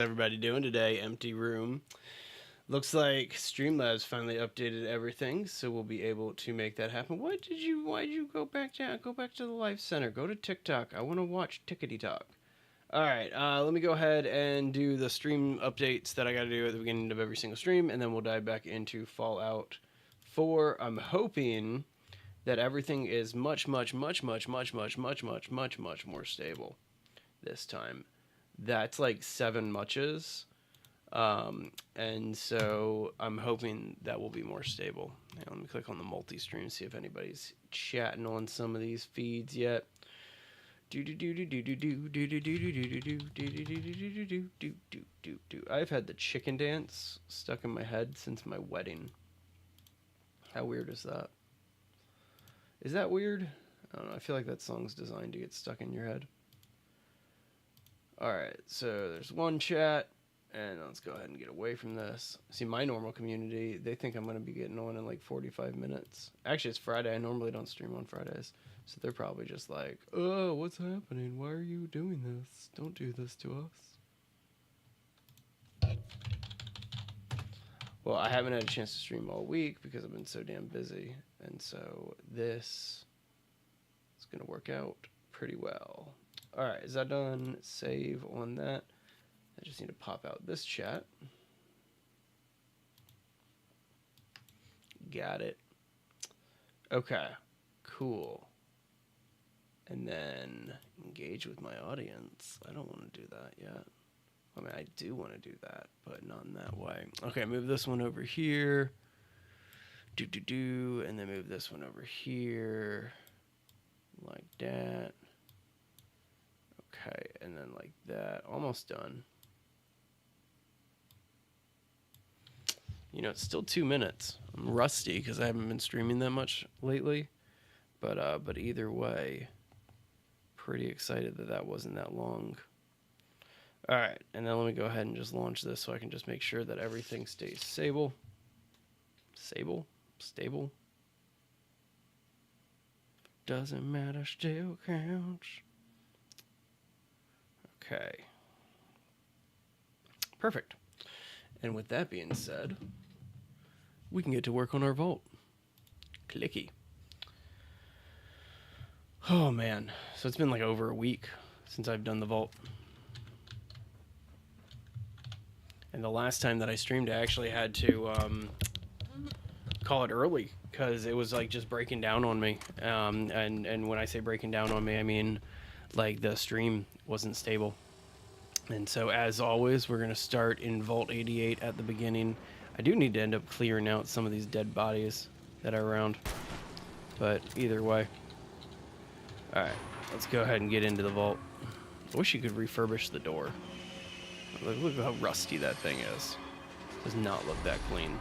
Everybody doing today? Empty room. Looks like Streamlabs finally updated everything, so we'll be able to make that happen. Why did you go back down? Go back to the live center. Go to TikTok. I want to watch Tickety Talk. All right, let me go ahead and do the stream updates that I got to do at the beginning of every single stream, and then we'll dive back into Fallout 4. I'm hoping that everything is much more stable this time. That's like 7 muches. And so I'm hoping that will be more stable. Now, let me click on the multi-stream, see if anybody's chatting on some of these feeds yet. I've had the chicken dance stuck in my head since my wedding. How weird is that? Is that weird? I don't know. I feel like that song's designed to get stuck in your head. Alright, so there's one chat, and let's go ahead and get away from this. See, my normal community, they think I'm going to be getting on in like 45 minutes. Actually, it's Friday. I normally don't stream on Fridays. So they're probably just like, oh, what's happening? Why are you doing this? Don't do this to us. Well, I haven't had a chance to stream all week because I've been so damn busy. And so this is going to work out pretty well. All right, is that done? Save on that. I just need to pop out this chat. Got it. Okay, cool. And then engage with my audience. I don't want to do that yet. I mean, I do want to do that, but not in that way. Okay, move this one over here. And then move this one over here. Like that. Okay, and then like that. Almost done. You know, it's still 2 minutes. I'm rusty because I haven't been streaming that much lately. But either way, pretty excited that that wasn't that long. All right, and then let me go ahead and just launch this so I can just make sure that everything stays stable. Stable. Doesn't matter, still counts. Okay. Perfect. And with that being said, we can get to work on our vault. Clicky. Oh man, so it's been like over a week since I've done the vault. And the last time that I streamed, I actually had to call it early because it was like just breaking down on me. And when I say breaking down on me, I mean like the stream wasn't stable. And so as always, we're going to start in Vault 88 at the beginning. I do need to end up clearing out some of these dead bodies that are around. But either way. Alright, let's go ahead and get into the vault. I wish you could refurbish the door. Look how rusty that thing is. Does not look that clean.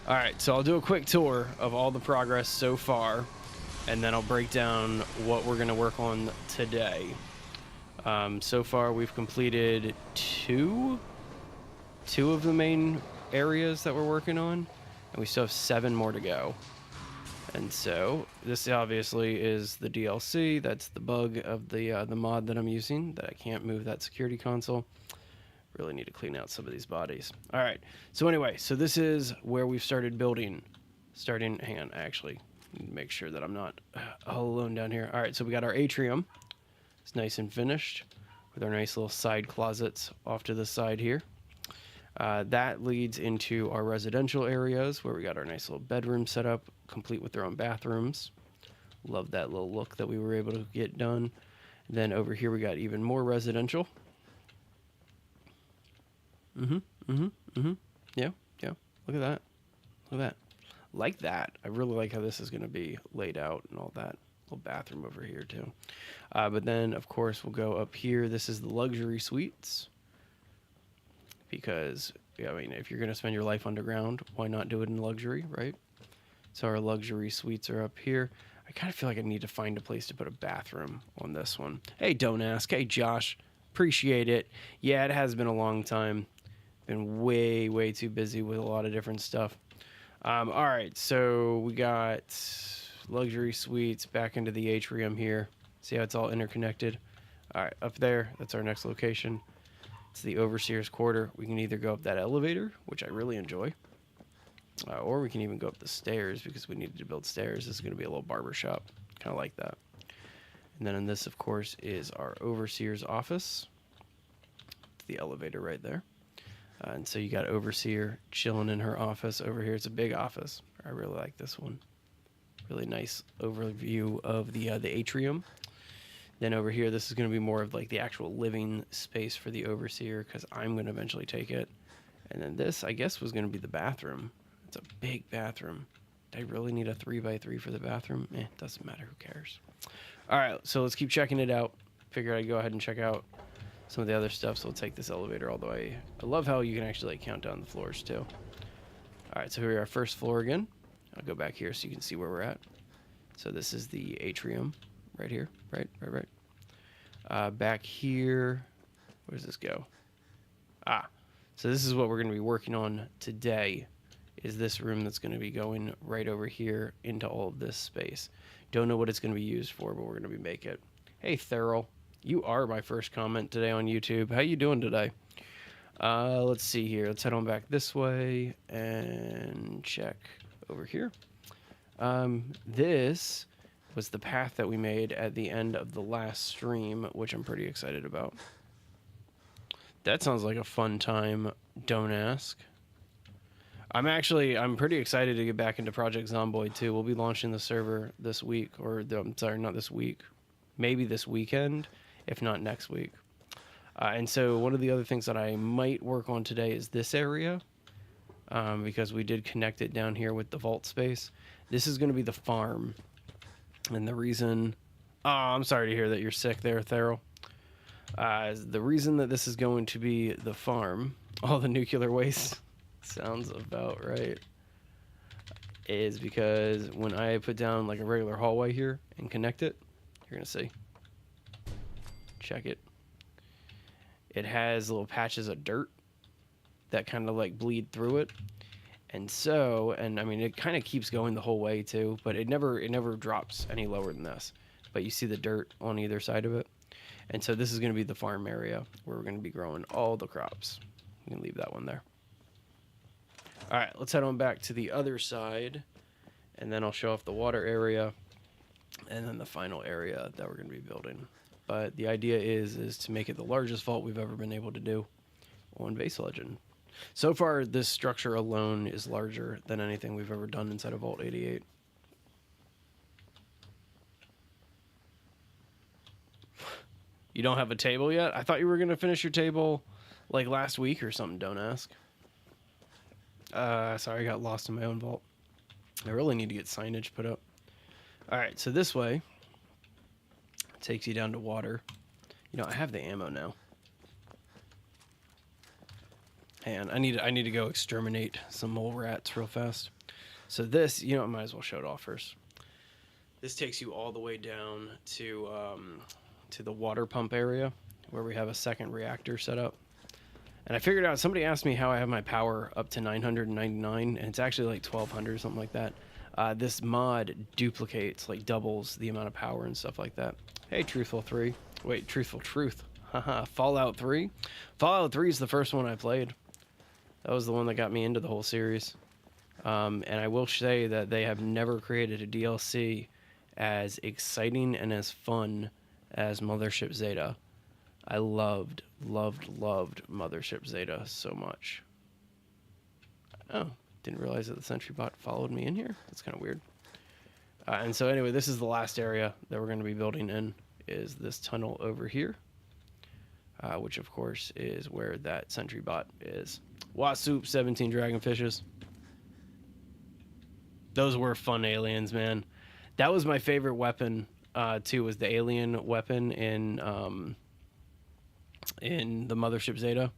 Alright, so I'll do a quick tour of all the progress so far. And then I'll break down what we're going to work on today. So far we've completed two of the main areas that we're working on, and we still have 7 more to go. And so this obviously is the DLC. That's the bug of the mod that I'm using, that I can't move that security console. Really need to clean out some of these bodies. All right, so anyway, so this is where we've started building. Hang on, I actually need to make sure that I'm not all alone down here. All right, so we got our atrium. It's nice and finished with our nice little side closets off to the side here. That leads into our residential areas where we got our nice little bedroom set up, complete with their own bathrooms. Love that little look that we were able to get done. And then over here we got even more residential. Yeah. Look at that. Like that. I really like how this is going to be laid out and all that. Little bathroom over here too. But then of course we'll go up here. This is the luxury suites, because I mean, if you're going to spend your life underground, why not do it in luxury, right? So our luxury suites are up here. I kind of feel like I need to find a place to put a bathroom on this one. Hey, don't ask. Hey, Josh, appreciate it. Yeah, it has been a long time. Been way too busy with a lot of different stuff. All right, so we got luxury suites back into the atrium here. See how it's all interconnected? All right, up there, that's our next location. It's the Overseer's Quarter. We can either go up that elevator, which I really enjoy, or we can even go up the stairs because we needed to build stairs. This is going to be a little barber shop, kind of like that. And then in this, of course, is our Overseer's office. It's the elevator right there. And so you got Overseer chilling in her office over here. It's a big office. I really like this one. Really nice overview of the atrium. Then over here, this is going to be more of like the actual living space for the Overseer because I'm going to eventually take it. And then this, I guess, was going to be the bathroom. It's a big bathroom. Do I really need a 3x3 for the bathroom? Doesn't matter. Who cares? All right, so let's keep checking it out. Figured I'd go ahead and check out some of the other stuff. So we'll take this elevator all the way. I love how you can actually like count down the floors too. All right, so here we are, first floor again. I'll go back here so you can see where we're at. So this is the atrium right here, right. Back here, where does this go? So this is what we're going to be working on today, is this room that's going to be going right over here into all of this space. Don't know what it's going to be used for, but we're going to be making it. Hey, Thurl, you are my first comment today on YouTube. How you doing today? Let's see here. Let's head on back this way and check over here. This was the path that we made at the end of the last stream, which I'm pretty excited about. That sounds like a fun time, don't ask. I'm pretty excited to get back into Project Zomboid too. We'll be launching the server this week, I'm sorry, not this week. Maybe this weekend, if not next week. And so one of the other things that I might work on today is this area, because we did connect it down here with the vault space. This is going to be the farm. And the reason... Oh, I'm sorry to hear that you're sick there, Thurl. The reason that this is going to be the farm, all the nuclear waste sounds about right, is because when I put down like a regular hallway here and connect it, you're going to see. Check it. It has little patches of dirt that kind of like bleed through it. And so, and I mean, it kind of keeps going the whole way too, but it never drops any lower than this. But you see the dirt on either side of it. And so this is going to be the farm area where we're going to be growing all the crops. You can leave that one there. All right, let's head on back to the other side, and then I'll show off the water area and then the final area that we're going to be building. But the idea is to make it the largest vault we've ever been able to do on Base Legend. So far, this structure alone is larger than anything we've ever done inside of Vault 88. You don't have a table yet? I thought you were going to finish your table like last week or something, don't ask. Sorry, I got lost in my own vault. I really need to get signage put up. All right, so this way takes you down to water. You know, I have the ammo now. And I need to go exterminate some mole rats real fast. So this, you know, I might as well show it off first. This takes you all the way down to the water pump area where we have a second reactor set up. And I figured out, somebody asked me how I have my power up to 999, and it's actually like 1200, something like that. This mod duplicates, like doubles the amount of power and stuff like that. Hey, Truthful 3. Wait, Truthful Truth. Haha, Fallout 3. Fallout 3 is the first one I played. That was the one that got me into the whole series. And I will say that they have never created a DLC as exciting and as fun as Mothership Zeta. I loved Mothership Zeta so much. Oh, didn't realize that the sentry bot followed me in here. That's kind of weird. And so anyway, this is the last area that we're going to be building in, is this tunnel over here, which of course is where that sentry bot is. Wasoup, 17 dragonfishes. Those were fun aliens, man. That was my favorite weapon too, was the alien weapon in the Mothership Zeta.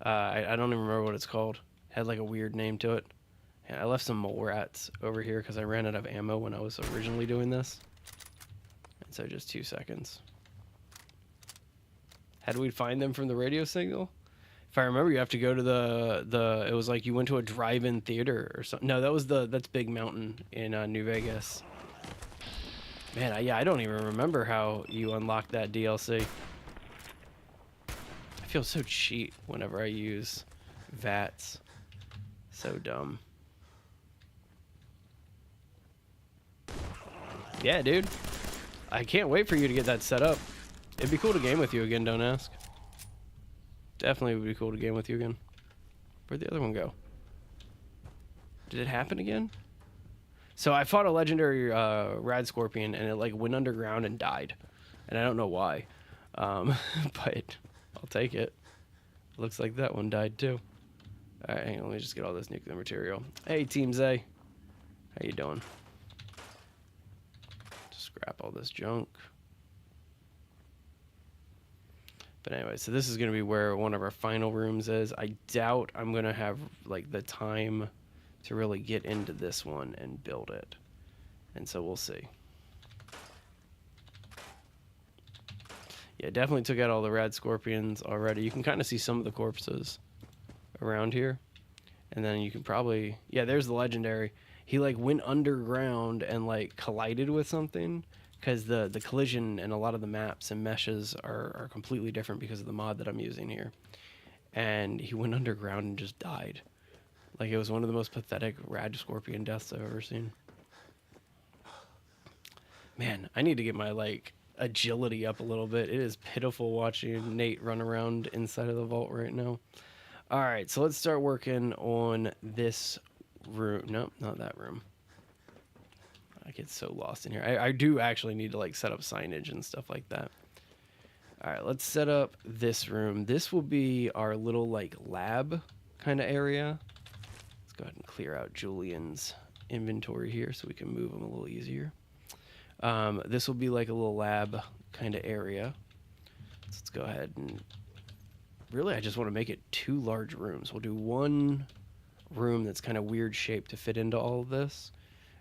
I don't even remember what it's called. It had like a weird name to it. And I left some mole rats over here because I ran out of ammo when I was originally doing this. And so just 2 seconds. How do we find them from the radio signal? If I remember, you have to go to it was like you went to a drive-in theater or something. No, that's Big Mountain in New Vegas. Man, I don't even remember how you unlocked that DLC. feel so cheap whenever I use VATs. So dumb. Yeah, dude. I can't wait for you to get that set up. It'd be cool to game with you again, don't ask. Definitely would be cool to game with you again. Where'd the other one go? Did it happen again? So I fought a legendary Rad Scorpion, and it like went underground and died. And I don't know why. But I'll take it. Looks like that one died too. Alright, hang on, let me just get all this nuclear material. Hey, Team Zay. How you doing? Just scrap all this junk. But anyway, so this is going to be where one of our final rooms is. I doubt I'm going to have like the time to really get into this one and build it. And so we'll see. Yeah, definitely took out all the Rad Scorpions already. You can kind of see some of the corpses around here. And then you can probably... Yeah, there's the legendary. He like went underground and like collided with something. Because the collision and a lot of the maps and meshes are completely different because of the mod that I'm using here. And he went underground and just died. Like, it was one of the most pathetic Rad Scorpion deaths I've ever seen. Man, I need to get my, like, agility up a little bit. It is pitiful watching Nate run around inside of the vault right now. Alright, so let's start working on this room. Nope, not that room. I get so lost in here. I do actually need to like set up signage and stuff like that. All right, let's set up this room. This will be our little like lab kind of area. Let's go ahead and clear out Julian's inventory here so we can move him a little easier. This will be like a little lab kind of area. So let's go ahead and really I just want to make it 2 large rooms. We'll do one room that's kind of weird shaped to fit into all of this.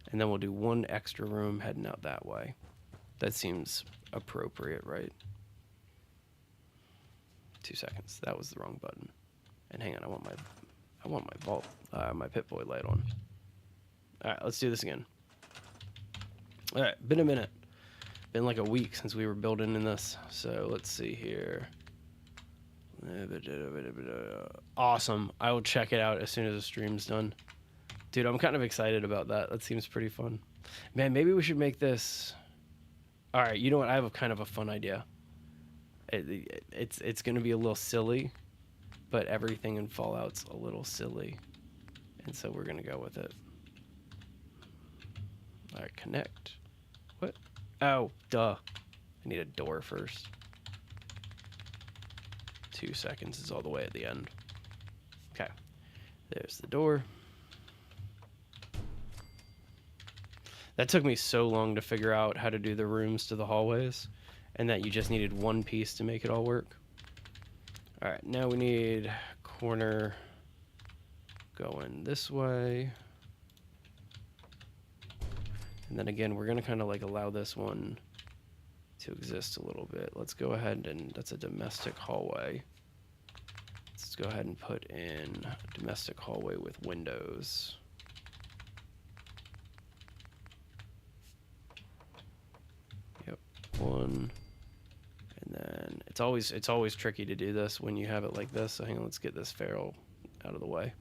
And then we'll do 1 extra room heading out that way. That seems appropriate, right? 2 seconds. That was the wrong button. And hang on, I want my vault, my Pip-Boy light on. All right, let's do this again. All right, been a minute. Been like a week since we were building in this. So let's see here. Awesome. I will check it out as soon as the stream's done. Dude, I'm kind of excited about that. That seems pretty fun. Man, maybe we should make this... Alright, you know what? I have a kind of a fun idea. It's going to be a little silly, but everything in Fallout's a little silly. And so we're going to go with it. Alright, connect. What? Oh, duh. I need a door first. 2 seconds is all the way at the end. Okay. There's the door. That took me so long to figure out how to do the rooms to the hallways, and that you just needed 1 piece to make it all work. Alright, now we need corner going this way. And then again, we're going to kind of like allow this one to exist a little bit. Let's go ahead and that's a domestic hallway. Let's go ahead and put in a domestic hallway with windows. One, and then it's always tricky to do this when you have it like this. So hang on, let's get this feral out of the way.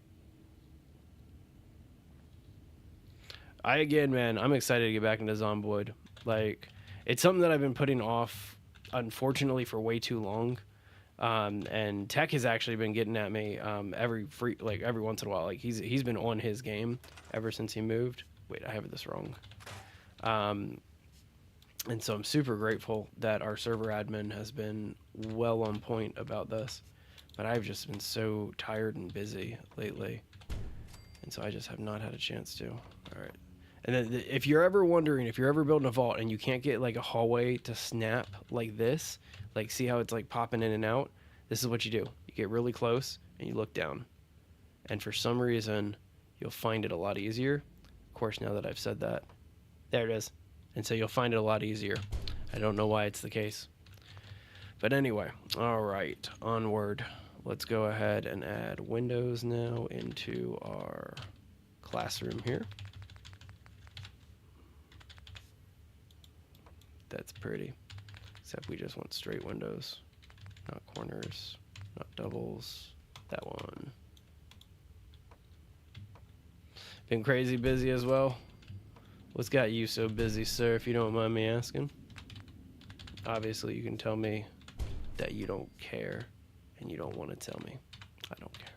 Man, I'm excited to get back into Zomboid. Like, it's something that I've been putting off, unfortunately, for way too long. And Tech has actually been getting at me every once in a while. Like he's been on his game ever since he moved. Wait, I have this wrong. And so I'm super grateful that our server admin has been well on point about this. But I've just been so tired and busy lately. And so I just have not had a chance to. All right. And then if you're ever wondering, if you're ever building a vault and you can't get like a hallway to snap like this, like see how it's like popping in and out, this is what you do. You get really close and you look down. And for some reason, you'll find it a lot easier. Of course, now that I've said that, there it is. And so you'll find it a lot easier. I don't know why it's the case. But anyway, all right, onward. Let's go ahead and add windows now into our classroom here. That's pretty. Except we just want straight windows, not corners. not doubles. That one. Been crazy busy as well. What's got you so busy, sir, if you don't mind me asking? Obviously, you can tell me that you don't care and you don't want to tell me. I don't care.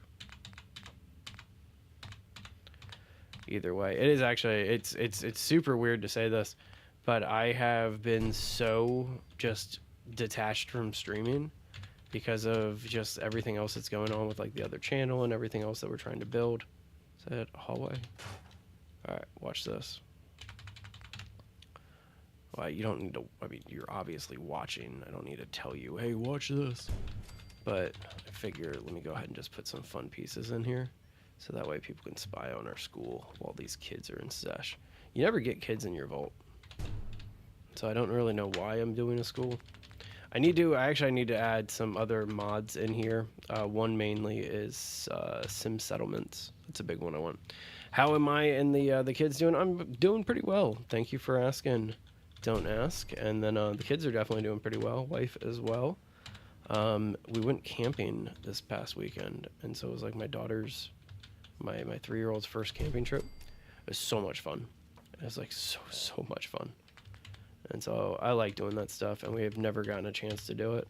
Either way, it is actually, it's super weird to say this, but I have been so just detached from streaming because of just everything else that's going on with like the other channel and everything else that we're trying to build. Is that hallway? All right, watch this. Well, you don't need to, I mean, you're obviously watching. I don't need to tell you, hey, watch this. But I figure, let me go ahead and just put some fun pieces in here. So that way people can spy on our school while these kids are in sesh. You never get kids in your vault. So I don't really know why I'm doing a school. I need to add some other mods in here. One mainly is Sim Settlements. That's a big one I want. How am I and the kids doing? I'm doing pretty well. Thank you for asking. Don't ask. And then the kids are definitely doing pretty well. Wife as well. We went camping this past weekend, and so it was like my daughter's, my 3-year-old's first camping trip. It was so much fun. It was like so much fun. And so I like doing that stuff, and we have never gotten a chance to do it.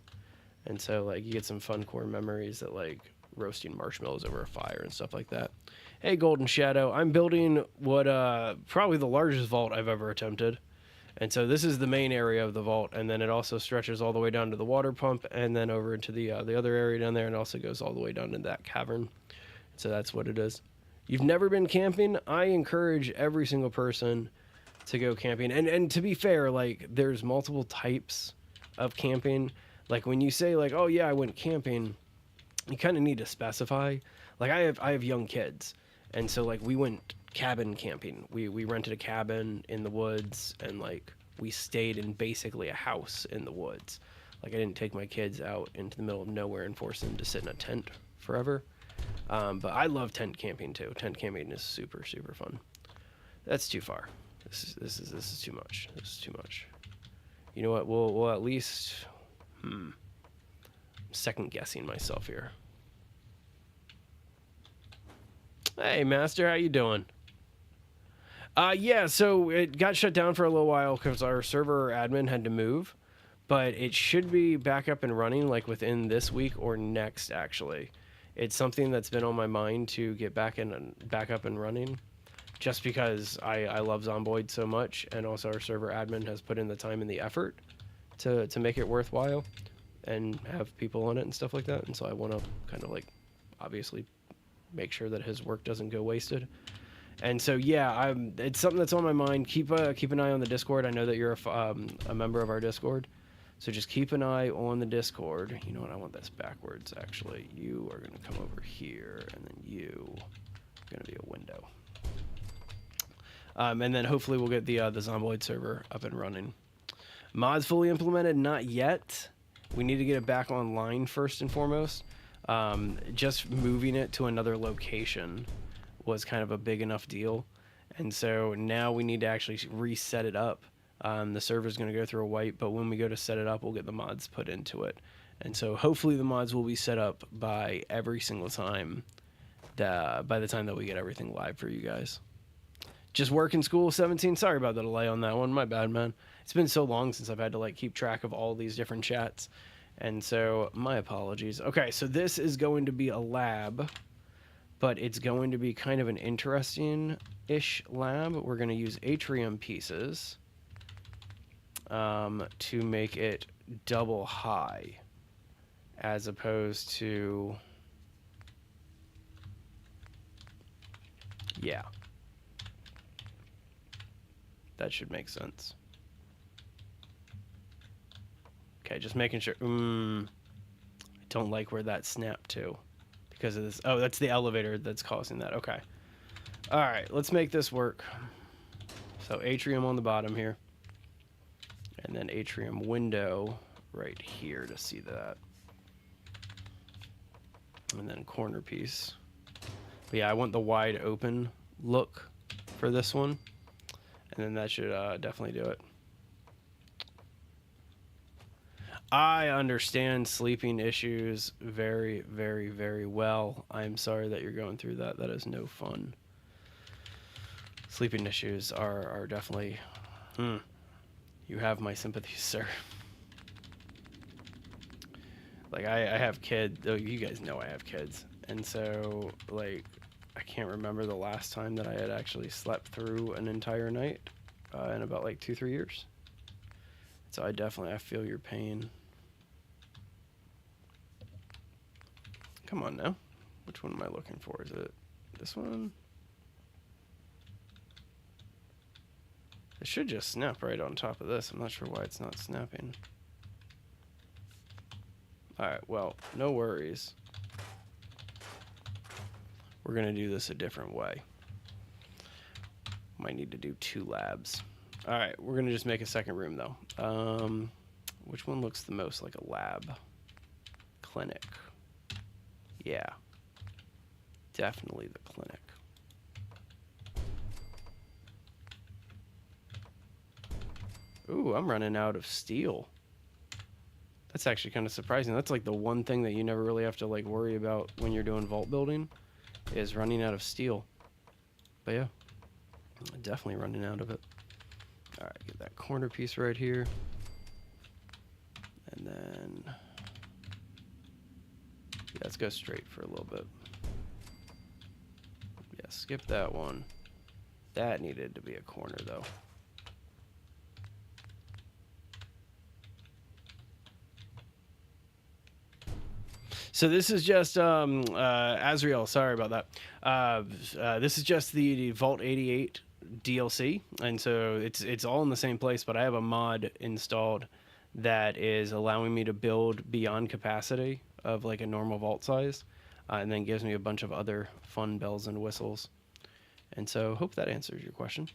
And so like you get some fun core memories that like roasting marshmallows over a fire and stuff like that. Hey, Golden Shadow, I'm building what probably the largest vault I've ever attempted. And so this is the main area of the vault, and then it also stretches all the way down to the water pump, and then over into the other area down there, and also goes all the way down to that cavern. So that's what it is. You've never been camping? I encourage every single person to go camping. And to be fair, like there's multiple types of camping. Like when you say like, oh yeah, I went camping, you kind of need to specify. Like I have young kids, and so like we went cabin camping. We rented a cabin in the woods, and like we stayed in basically a house in the woods. Like I didn't take my kids out into the middle of nowhere and force them to sit in a tent forever. But I love tent camping too. Tent camping is super fun. That's too far. This is too much. This is too much. You know what? We'll at least second guessing myself here. Hey, Master, how you doing? Yeah, so it got shut down for a little while because our server admin had to move, but it should be back up and running like within this week or next, actually. It's something that's been on my mind to get back up and running, just because I love Zomboid so much, and also our server admin has put in the time and the effort to make it worthwhile and have people on it and stuff like that. And so I want to kind of like obviously make sure that his work doesn't go wasted. And so yeah, it's something that's on my mind. Keep an eye on the Discord. I know that you're a member of our Discord, so just keep an eye on the Discord. You know what? I want this backwards actually. You are going to come over here, and then you are going to be a window. And then hopefully we'll get the Zomboid server up and running. Mods fully implemented? Not yet. We need to get it back online first and foremost. Just moving it to another location was kind of a big enough deal, and so now we need to actually reset it up. The server's going to go through a wipe, but when we go to set it up, we'll get the mods put into it. And so hopefully the mods will be set up by every single time, by the time that we get everything live for you guys. Just working school 17. Sorry about the delay on that one. My bad, man. It's been so long since I've had to like keep track of all these different chats, and so my apologies. Okay, so this is going to be a lab, but it's going to be kind of an interesting-ish lab. We're going to use atrium pieces to make it double high, as opposed to, yeah. That should make sense. Okay, just making sure. I don't like where that snapped to because of this. Oh, that's the elevator that's causing that. Okay. All right, let's make this work. So atrium on the bottom here, and then atrium window right here to see that, and then corner piece. But yeah, I want the wide open look for this one, and then that should definitely do it. I understand sleeping issues very, very, very well. I'm sorry that you're going through that. That is no fun. Sleeping issues are definitely... You have my sympathies, sir. Like, I have kids. Oh, you guys know I have kids. And so, like, I can't remember the last time that I had actually slept through an entire night in about, like, 2-3 years. So I feel your pain. Come on now. Which one am I looking for? Is it this one? It should just snap right on top of this. I'm not sure why it's not snapping. Alright, well, no worries. We're going to do this a different way. Might need to do 2 labs. Alright, we're going to just make a second room, though. Which one looks the most like a lab? Clinic. Yeah. Definitely the clinic. Ooh, I'm running out of steel. That's actually kind of surprising. That's like the one thing that you never really have to like worry about when you're doing vault building is running out of steel. But yeah, definitely running out of it. All right, get that corner piece right here. And then, yeah, let's go straight for a little bit. Yeah, skip that one. That needed to be a corner though. So this is just Azrael. Sorry about that. This is just the Vault 88 DLC, and so it's all in the same place. But I have a mod installed that is allowing me to build beyond capacity of like a normal vault size, and then gives me a bunch of other fun bells and whistles. And so hope that answers your question.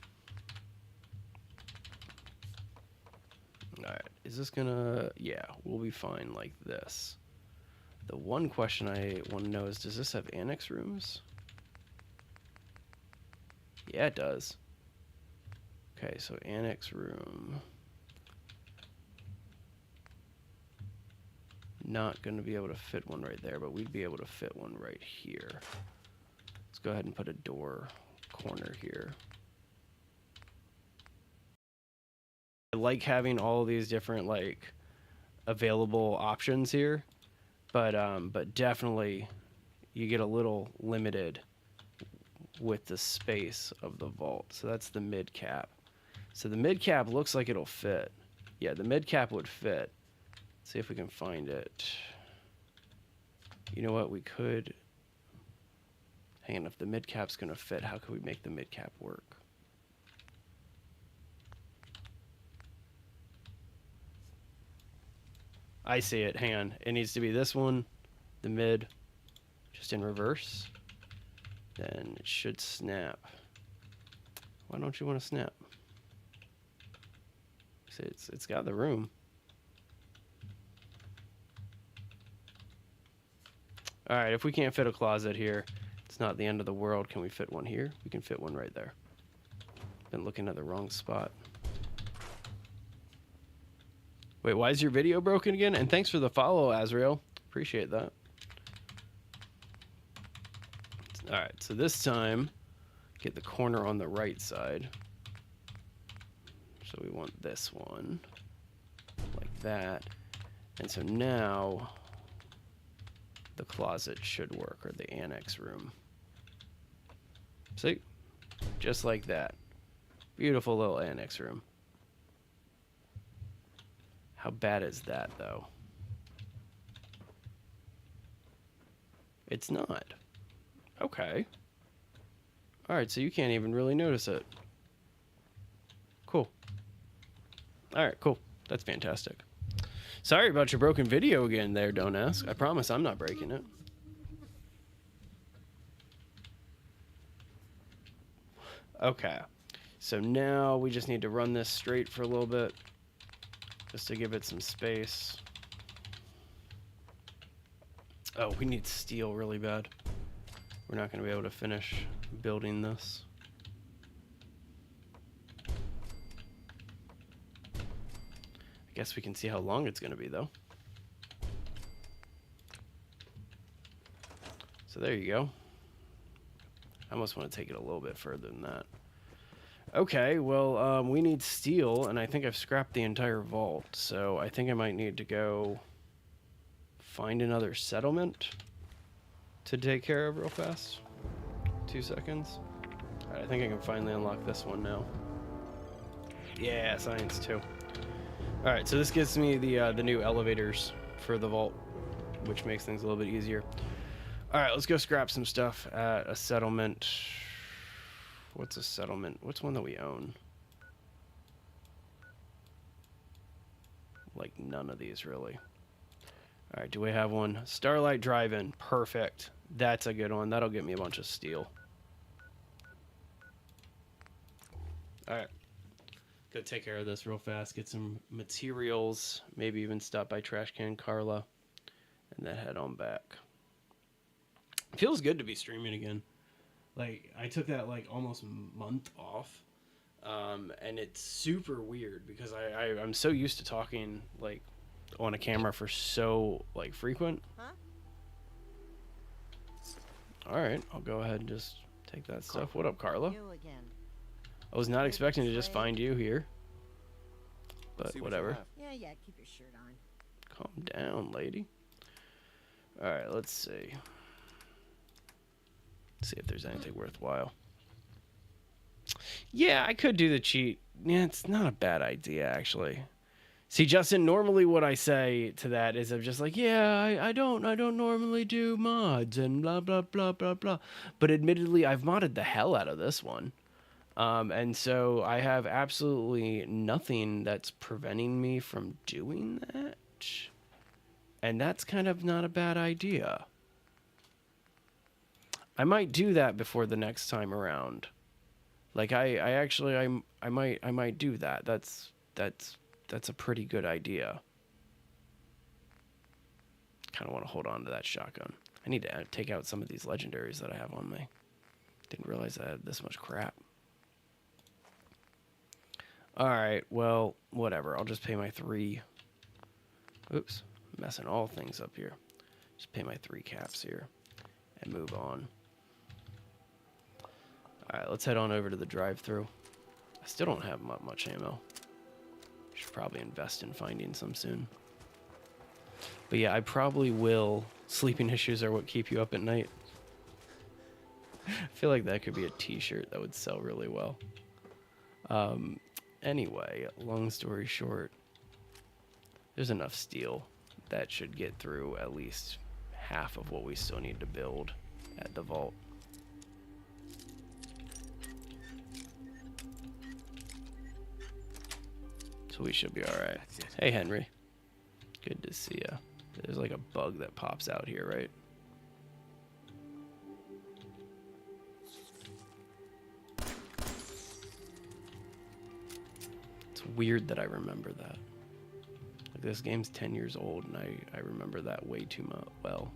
All right, is this gonna? Yeah, we'll be fine like this. The one question I want to know is, does this have annex rooms? Yeah, it does. Okay, so annex room. Not going to be able to fit one right there, but we'd be able to fit one right here. Let's go ahead and put a door corner here. I like having all these different like available options here. But definitely you get a little limited with the space of the vault. So that's the mid cap. So the mid cap looks like it'll fit. Yeah, the mid cap would fit. Let's see if we can find it. You know what? We could. Hang on, if the mid cap's gonna fit, how could we make the mid cap work? I see it. Hang on. It needs to be this one, the mid, just in reverse. Then it should snap. Why don't you want to snap? See, it's got the room. All right, if we can't fit a closet here, it's not the end of the world. Can we fit one here? We can fit one right there. Been looking at the wrong spot. Wait, why is your video broken again? And thanks for the follow, Azrael. Appreciate that. All right, so this time, get the corner on the right side. So we want this one, like that. And so now, the closet should work, or the annex room. See? Just like that. Beautiful little annex room. How bad is that, though? It's not. Okay. Alright, so you can't even really notice it. Cool. Alright, cool. That's fantastic. Sorry about your broken video again there, don't ask. I promise I'm not breaking it. Okay. So now we just need to run this straight for a little bit, just to give it some space. Oh, we need steel really bad. We're not going to be able to finish building this. I guess we can see how long it's going to be, though. So there you go. I almost want to take it a little bit further than that. Okay, well, we need steel, and I think I've scrapped the entire vault, so I think I might need to go find another settlement to take care of real fast. 2 seconds. All right, I think I can finally unlock this one now. Yeah, science 2. All right, so this gives me the new elevators for the vault, which makes things a little bit easier. All right, let's go scrap some stuff at a settlement. What's a settlement? What's one that we own? Like none of these, really. All right, do we have one? Starlight Drive-In. Perfect. That's a good one. That'll get me a bunch of steel. All right. Go take care of this real fast. Get some materials. Maybe even stop by Trash Can Carla. And then head on back. It feels good to be streaming again. Like, I took that, like, almost month off. And it's super weird because I'm so used to talking, like, on a camera for so, like, frequent. Huh? All right, I'll go ahead and just take that stuff. What up, Carla? You again. I was not expecting to just find you here. But whatever. Yeah, keep your shirt on. Calm down, lady. All right, let's see. See if there's anything worthwhile. Yeah, I could do the cheat. Yeah, it's not a bad idea, actually. See, Justin, normally what I say to that is I'm just like, yeah, I don't normally do mods and blah, blah, blah, blah, blah. But admittedly, I've modded the hell out of this one. And so I have absolutely nothing that's preventing me from doing that. And that's kind of not a bad idea. I might do that before the next time around. Like I might do that. That's a pretty good idea. Kind of want to hold on to that shotgun. I need to take out some of these legendaries that I have on me. Didn't realize I had this much crap. All right, well, whatever. I'll just pay my 3. Oops, messing all things up here. Just pay my 3 caps here and move on. All right, let's head on over to the drive-thru. I still don't have much ammo. Should probably invest in finding some soon. But yeah, I probably will. Sleeping issues are what keep you up at night. I feel like that could be a t-shirt that would sell really well. Anyway, long story short, there's enough steel that should get through at least half of what we still need to build at the vault. So we should be alright. Hey, Henry. Good to see ya. There's like a bug that pops out here, right? It's weird that I remember that. Like, this game's 10 years old, and I remember that way too much. Well.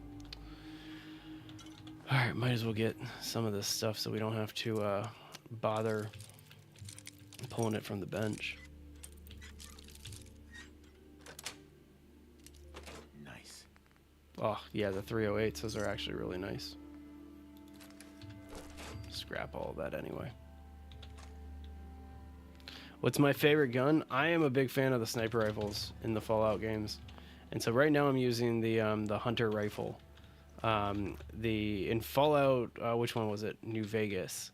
Alright, might as well get some of this stuff so we don't have to bother pulling it from the bench. Oh, yeah, the 308s, those are actually really nice. Scrap all of that anyway. What's my favorite gun? I am a big fan of the sniper rifles in the Fallout games. And so right now I'm using the Hunter rifle. In Fallout, which one was it? New Vegas.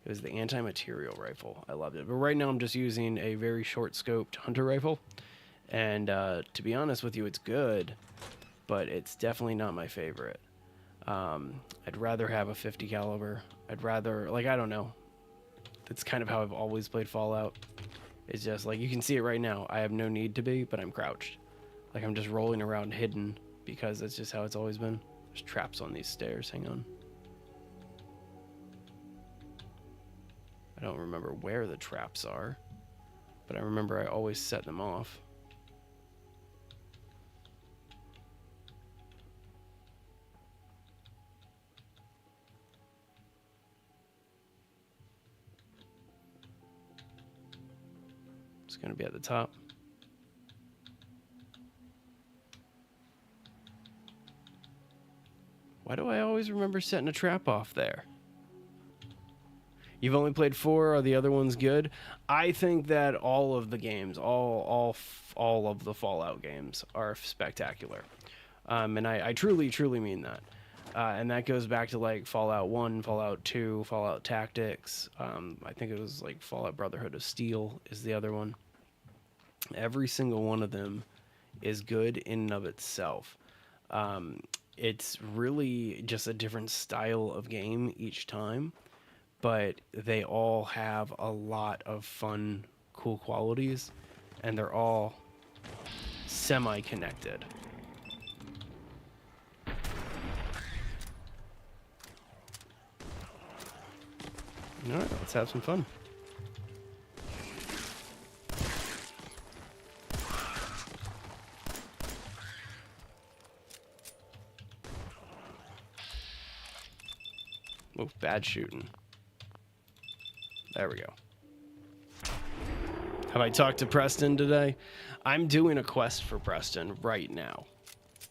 It was the anti-material rifle. I loved it. But right now I'm just using a very short-scoped Hunter rifle. And to be honest with you, it's good. But it's definitely not my favorite. I'd rather have a 50 caliber. I'd rather, like, I don't know. That's kind of how I've always played Fallout. It's just, like, you can see it right now. I have no need to be, but I'm crouched. Like, I'm just rolling around hidden because that's just how it's always been. There's traps on these stairs. Hang on. I don't remember where the traps are, but I remember I always set them off. It's going to be at the top. Why do I always remember setting a trap off there? You've only played 4. Are the other ones good? I think that all of the games, all of the Fallout games are spectacular. And I truly, truly mean that. And that goes back to like Fallout 1, Fallout 2, Fallout Tactics. I think it was like Fallout Brotherhood of Steel is the other one. Every single one of them is good in and of itself. It's really just a different style of game each time, but they all have a lot of fun, cool qualities, and they're all semi-connected. All right, let's have some fun. Oh, bad shooting. There we go. Have I talked to Preston today? I'm doing a quest for Preston right now.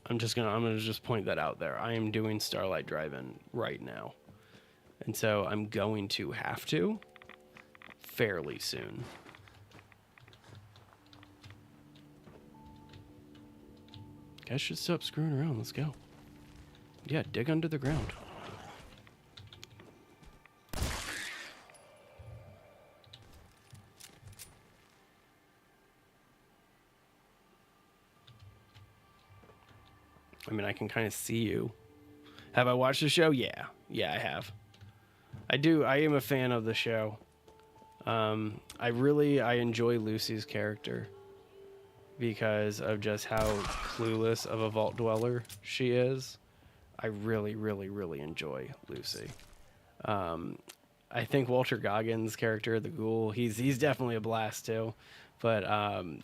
I'm gonna just point that out there. I am doing Starlight Drive-In right now. And so I'm going to have to fairly soon. Guys should stop screwing around. Let's go. Yeah, dig under the ground. I mean, I can kind of see you. Have I watched the show? Yeah. Yeah, I have. I do. I am a fan of the show. I enjoy Lucy's character because of just how clueless of a vault dweller she is. I really, really, really enjoy Lucy. I think Walter Goggins' character, the Ghoul, he's definitely a blast too. But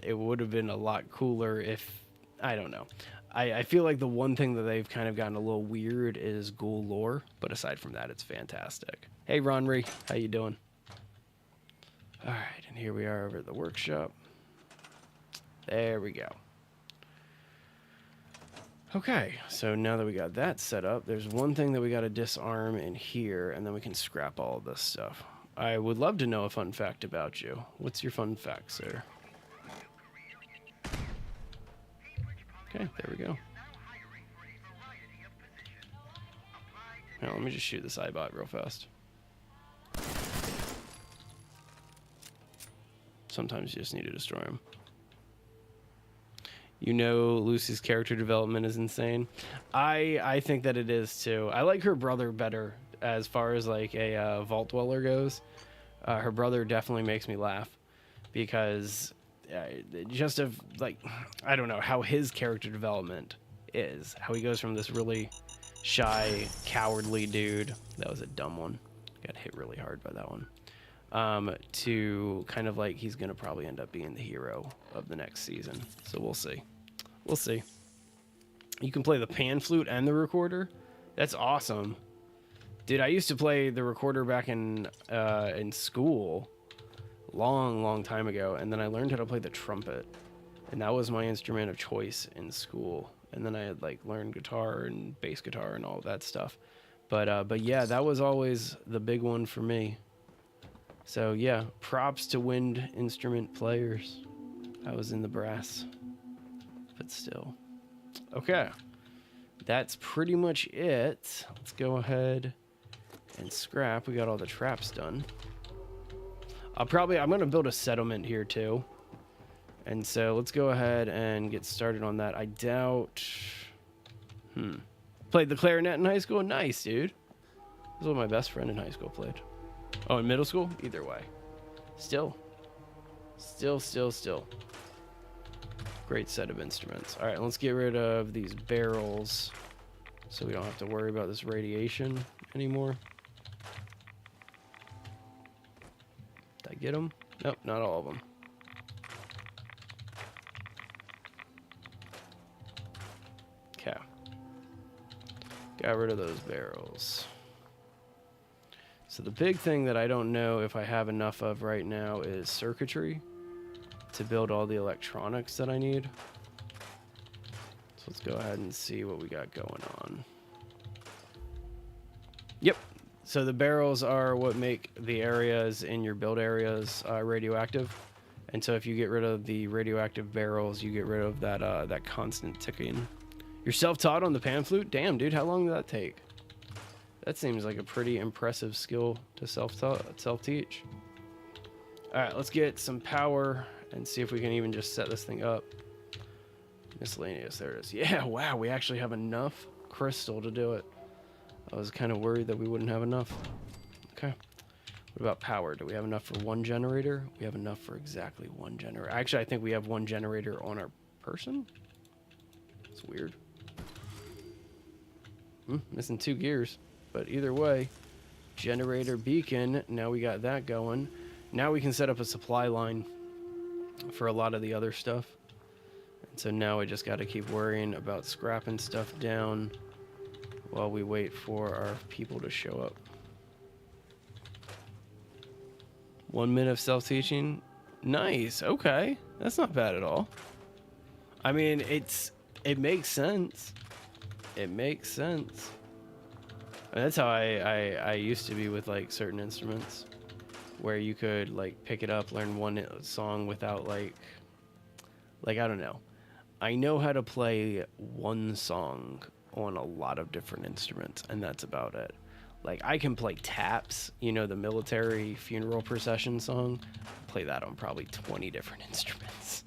it would have been a lot cooler if, I don't know. I feel like the one thing that they've kind of gotten a little weird is Ghoul lore, but aside from that, it's fantastic. Hey, Ronry, how you doing? All right, and here we are over at the workshop. There we go. Okay, so now that we got that set up, there's one thing that we got to disarm in here, and then we can scrap all of this stuff. I would love to know a fun fact about you. What's your fun fact, sir? Okay, there we go. Now, let me just shoot this iBot real fast. Sometimes you just need to destroy him. You know Lucy's character development is insane. I think that it is too. I like her brother better as far as like a Vault Dweller goes. Her brother definitely makes me laugh because just of like, I don't know how his character development is. How he goes from this really shy, cowardly dude. That was a dumb one. Got hit really hard by that one. To kind of like he's going to probably end up being the hero of the next season. So we'll see. We'll see. You can play the pan flute and the recorder. That's awesome. Dude, I used to play the recorder back in school long time ago, and then I learned how to play the trumpet, and that was my instrument of choice in school. And then I had like learned guitar and bass guitar and all of that stuff. But yeah, that was always the big one for me. So yeah, props to wind instrument players. I was in the brass, but still. Okay, that's pretty much it. Let's go ahead and scrap. We got all the traps done. I'm gonna build a settlement here too. And so let's go ahead and get started on that. I doubt... Played the clarinet in high school? Nice, dude. This is what my best friend in high school played. Oh, in middle school? Either way. Still. Great set of instruments. All right, let's get rid of these barrels so we don't have to worry about this radiation anymore. Did I get them? Nope, not all of them. Okay. Got rid of those barrels. So the big thing that I don't know if I have enough of right now is circuitry to build all the electronics that I need. So let's go ahead and see what we got going on. Yep. So the barrels are what make the areas in your build areas radioactive. And so if you get rid of the radioactive barrels, you get rid of that constant ticking. You're self-taught on the pan flute? Damn, dude, how long did that take? That seems like a pretty impressive skill to self-teach. All right, let's get some power and see if we can even just set this thing up. Miscellaneous, there it is. Yeah, wow, we actually have enough crystal to do it. I was kind of worried that we wouldn't have enough. Okay. What about power? Do we have enough for one generator? We have enough for exactly one generator. Actually, I think we have one generator on our person. It's weird. Missing 2 gears. But either way, generator beacon. Now we got that going. Now we can set up a supply line for a lot of the other stuff. And so now we just got to keep worrying about scrapping stuff down while we wait for our people to show up. 1 minute of self-teaching. Nice. Okay. That's not bad at all. I mean, it makes sense. It makes sense. And that's how I used to be with like certain instruments, where you could like pick it up, learn one song without like I don't know. I know how to play one song on a lot of different instruments, and that's about it. Like, I can play taps, you know, the military funeral procession song. Play that on probably 20 different instruments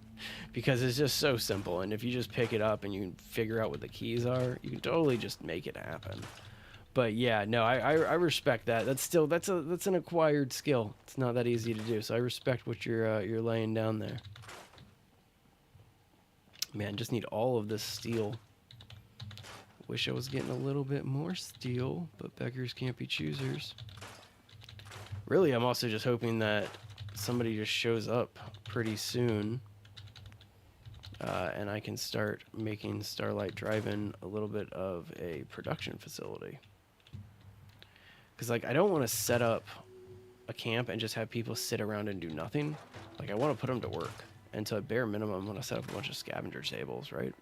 because it's just so simple. And if you just pick it up and you figure out what the keys are, you can totally just make it happen. But yeah, no, I respect that. That's an acquired skill. It's not that easy to do. So I respect what you're laying down there. Man, just need all of this steel. Wish I was getting a little bit more steel, but beggars can't be choosers. Really, I'm also just hoping that somebody just shows up pretty soon, and I can start making Starlight Drive-In a little bit of a production facility. Because, like, I don't want to set up a camp and just have people sit around and do nothing. Like, I want to put them to work. And so at bare minimum, I'm going to set up a bunch of scavenger tables, right?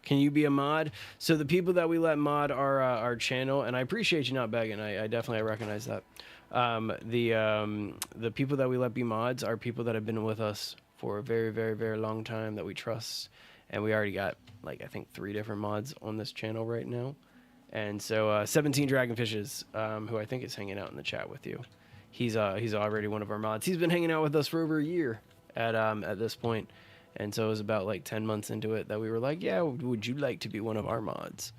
Can you be a mod? So the people that we let mod our channel, and I appreciate you not begging. I definitely recognize that. The people that we let be mods are people that have been with us for a very, very, very long time that we trust, and we already got like I think 3 different mods on this channel right now. And so 17 Dragonfishes, who I think is hanging out in the chat with you. He's already one of our mods. He's been hanging out with us for over a year at this point. And so it was about like 10 months into it that we were like, yeah, would you like to be one of our mods?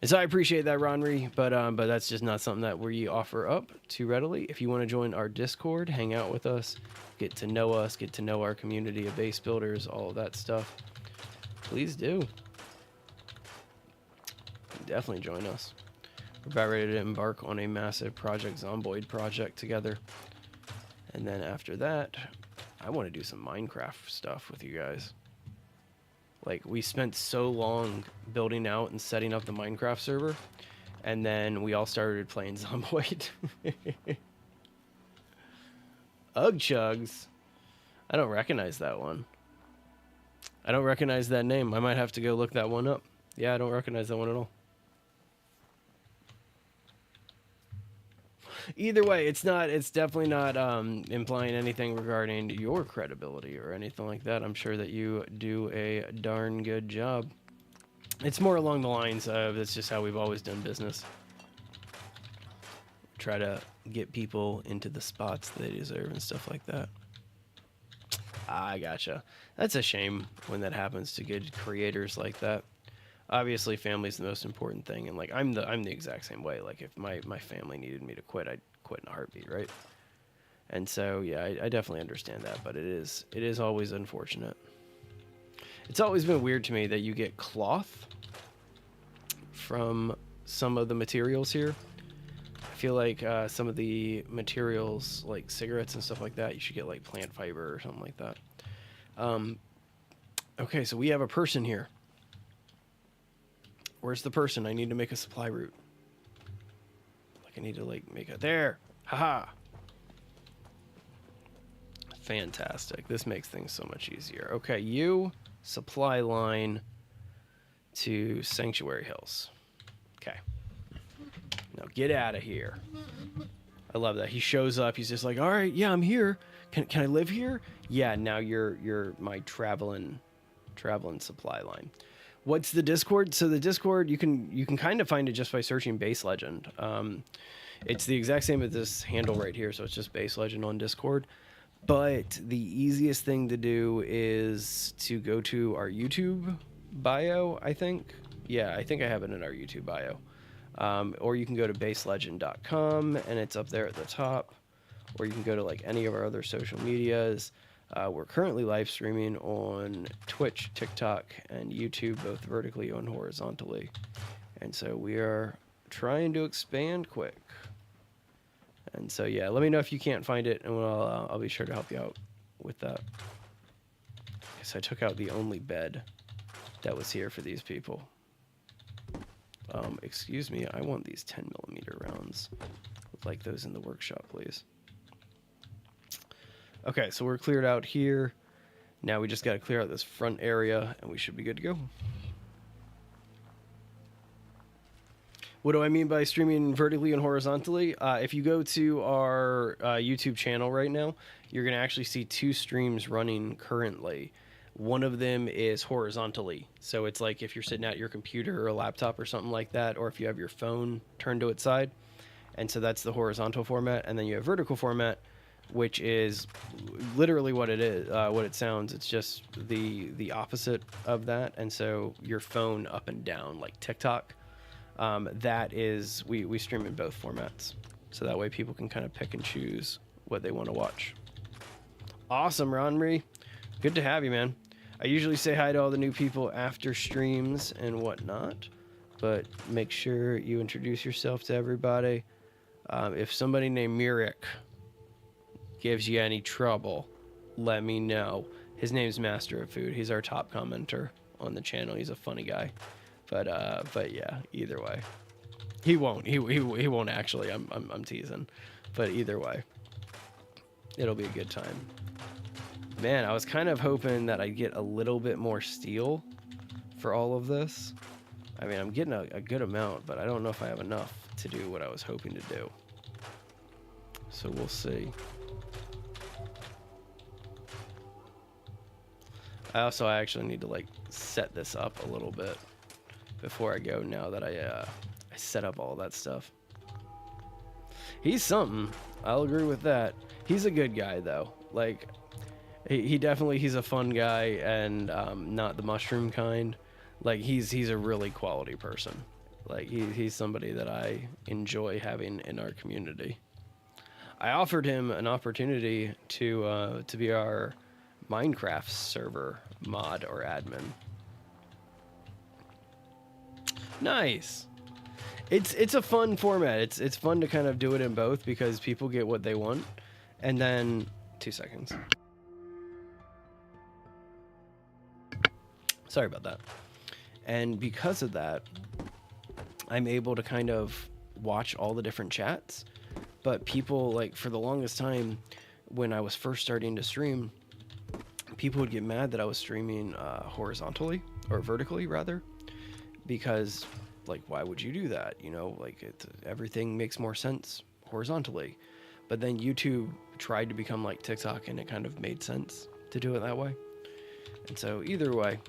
And so I appreciate that, Ronry, but that's just not something that we offer up too readily. If you want to join our Discord, hang out with us, get to know our community of base builders, all of that stuff, please do. Definitely join us. We're about ready to embark on a massive Project Zomboid project together. And then after that, I want to do some Minecraft stuff with you guys. Like, we spent so long building out and setting up the Minecraft server, and then we all started playing Zomboid. Ugg Chugs. I don't recognize that one. I don't recognize that name. I might have to go look that one up. Yeah, I don't recognize that one at all. Either way, it's definitely not implying anything regarding your credibility or anything like that. I'm sure that you do a darn good job. It's more along the lines of that's just how we've always done business. Try to get people into the spots they deserve and stuff like that. I gotcha. That's a shame when that happens to good creators like that. Obviously, family's the most important thing, and like I'm the exact same way. Like if my family needed me to quit, I'd quit in a heartbeat, right? And so yeah, I definitely understand that, but it is always unfortunate. It's always been weird to me that you get cloth from some of the materials here. I feel like some of the materials, like cigarettes and stuff like that, you should get like plant fiber or something like that. Okay, so we have a person here. Where's the person? I need to make a supply route. Like I need to like make a there. Haha. Fantastic. This makes things so much easier. Okay, you supply line to Sanctuary Hills. Okay. Now get out of here. I love that. He shows up. He's just like, all right, yeah, I'm here. Can I live here? Yeah, now you're my traveling supply line. What's the Discord? So the Discord, you can kind of find it just by searching Base Legend. It's the exact same as this handle right here, so it's just Base Legend on Discord. But the easiest thing to do is to go to our YouTube bio, I think. Yeah, I think I have it in our YouTube bio. Or you can go to baselegend.com and it's up there at the top. Or you can go to like any of our other social medias. We're currently live streaming on Twitch, TikTok, and YouTube, both vertically and horizontally. And so we are trying to expand quick. And so, yeah, let me know if you can't find it, and I'll be sure to help you out with that. So I took out the only bed that was here for these people. Excuse me, I want these 10mm rounds. I'd like those in the workshop, please. Okay, so we're cleared out here. Now we just got to clear out this front area, and we should be good to go. What do I mean by streaming vertically and horizontally? If you go to our YouTube channel right now, you're going to actually see 2 streams running currently. One of them is horizontally. So it's like if you're sitting at your computer or a laptop or something like that, or if you have your phone turned to its side. And so that's the horizontal format. And then you have vertical format, which is literally what it is, what it sounds. It's just the opposite of that. And so your phone up and down, like TikTok. That is, we stream in both formats, so that way people can kind of pick and choose what they want to watch. Awesome, Ronry. Good to have you, man. I usually say hi to all the new people after streams and whatnot, but make sure you introduce yourself to everybody. If somebody named Mirik gives you any trouble, let me know. His name's Master of Food. He's our top commenter on the channel. He's a funny guy. But yeah, either way, he won't actually. I'm teasing, but either way, it'll be a good time. Man, I was kind of hoping that I'd get a little bit more steel for all of this. I mean, I'm getting a good amount, but I don't know if I have enough to do what I was hoping to do. So we'll see. I actually need to like set this up a little bit before I go, now that I set up all that stuff. He's something. I'll agree with that. He's a good guy, though. Like, he definitely, he's a fun guy, and not the mushroom kind. Like, he's a really quality person. Like, he's somebody that I enjoy having in our community. I offered him an opportunity to be our Minecraft server mod or admin. Nice. It's a fun format. It's fun to kind of do it in both because people get what they want. And then 2 seconds. Sorry about that. And because of that, I'm able to kind of watch all the different chats. But people, like, for the longest time when I was first starting to stream, people would get mad that I was streaming horizontally, or vertically rather. Because, like, why would you do that? You know, like, everything makes more sense horizontally. But then YouTube tried to become like TikTok, and it kind of made sense to do it that way. And so either way.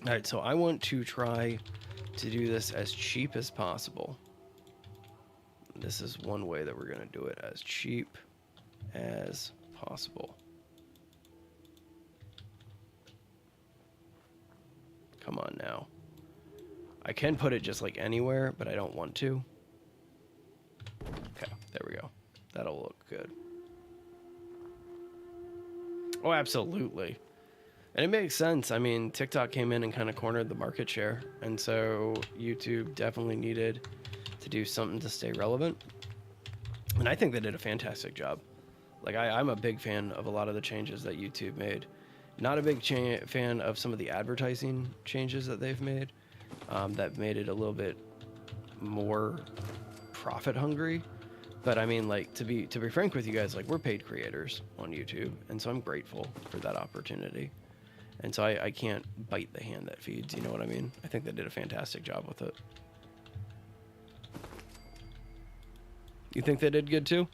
All right, so I want to try to do this as cheap as possible. This is one way that we're going to do it, as cheap as possible. Come on now. I can put it just like anywhere, but I don't want to. Okay, there we go. That'll look good. Oh, absolutely. And it makes sense. I mean, TikTok came in and kind of cornered the market share. And so YouTube definitely needed to do something to stay relevant. And I think they did a fantastic job. Like, I'm a big fan of a lot of the changes that YouTube made. Not a big fan of some of the advertising changes that they've made. That made it a little bit more profit hungry. But I mean, like, to be frank with you guys, like, we're paid creators on YouTube, and so I'm grateful for that opportunity. And so I can't bite the hand that feeds, you know what I mean? I think they did a fantastic job with it. You think they did good too?